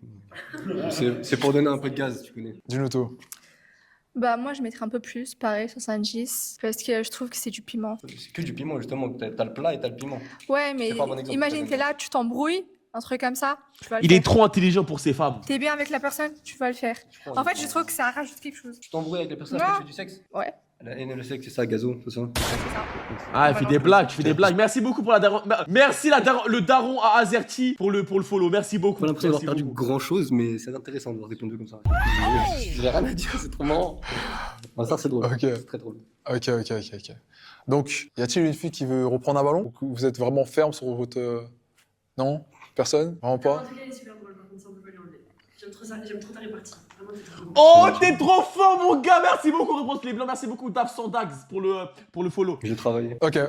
Speaker 16: C'est pour donner un peu de gaz, tu connais.
Speaker 2: Dis-nous tout.
Speaker 9: Bah, moi, je mettrais un peu plus, pareil, 70, parce que je trouve que c'est du piment.
Speaker 16: C'est que du piment, justement. T'as le plat et t'as le piment.
Speaker 9: Ouais, mais
Speaker 16: C'est pas un bon exemple,
Speaker 9: imagine,
Speaker 16: t'as
Speaker 9: t'es là, tu t'embrouilles, un truc comme ça, tu vas le
Speaker 1: Il
Speaker 9: faire.
Speaker 1: est trop intelligent pour ces femmes.
Speaker 9: T'es bien avec la personne, tu vas le faire. En fait, je trouve que ça rajoute quelque chose.
Speaker 16: Tu t'embrouilles avec les personnes
Speaker 9: Non.
Speaker 16: que tu fais du sexe?
Speaker 9: Ouais.
Speaker 16: La haine et le sexe, c'est ça, gazo, c'est ça?
Speaker 1: Ah, elle fait des blagues, tu fais des blagues. Merci beaucoup pour la daron. Merci le daron à Azerty pour le follow. Merci beaucoup.
Speaker 16: J'ai l'impression d'avoir
Speaker 1: Merci
Speaker 16: perdu
Speaker 1: beaucoup.
Speaker 16: grand chose, mais c'est intéressant de voir répondre comme ça. J'ai rien à dire, c'est trop marrant. Bon, ça, c'est drôle.
Speaker 2: Ok.
Speaker 16: C'est très drôle.
Speaker 2: Ok. Donc, y a-t-il une fille qui veut reprendre un ballon? Ou vous êtes vraiment ferme sur votre... Non? Personne? Vraiment
Speaker 6: En
Speaker 2: pas?
Speaker 6: tout cas, il est super drôle, par contre, ça on peut pas lui enlever. J'aime trop ça, j'aime trop ta répartie. Vraiment, t'es trop drôle.
Speaker 1: Oh, t'es trop fort, mon gars. Merci beaucoup, Réponse les Blancs. Merci beaucoup, Dave Sandags, pour le follow.
Speaker 16: J'ai travaillé.
Speaker 2: Ok.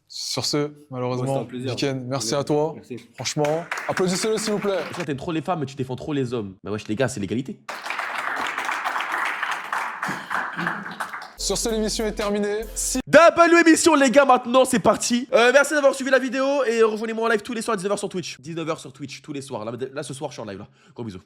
Speaker 2: Sur ce,
Speaker 16: Ouais,
Speaker 2: malheureusement,
Speaker 16: c'était un plaisir.
Speaker 2: Weekend, merci à toi.
Speaker 16: Merci.
Speaker 2: Franchement, applaudissez-le s'il vous plaît.
Speaker 1: Toi, t'aimes trop les femmes, mais tu défends trop les hommes. Bah, wesh, les gars, c'est l'égalité.
Speaker 2: Sur ce, l'émission est terminée.
Speaker 1: Double émission, les gars, maintenant, c'est parti. Merci d'avoir suivi la vidéo et rejoignez-moi en live tous les soirs à 19h sur Twitch. 19h sur Twitch, tous les soirs. Là, ce soir, je suis en live, là. Gros bisous.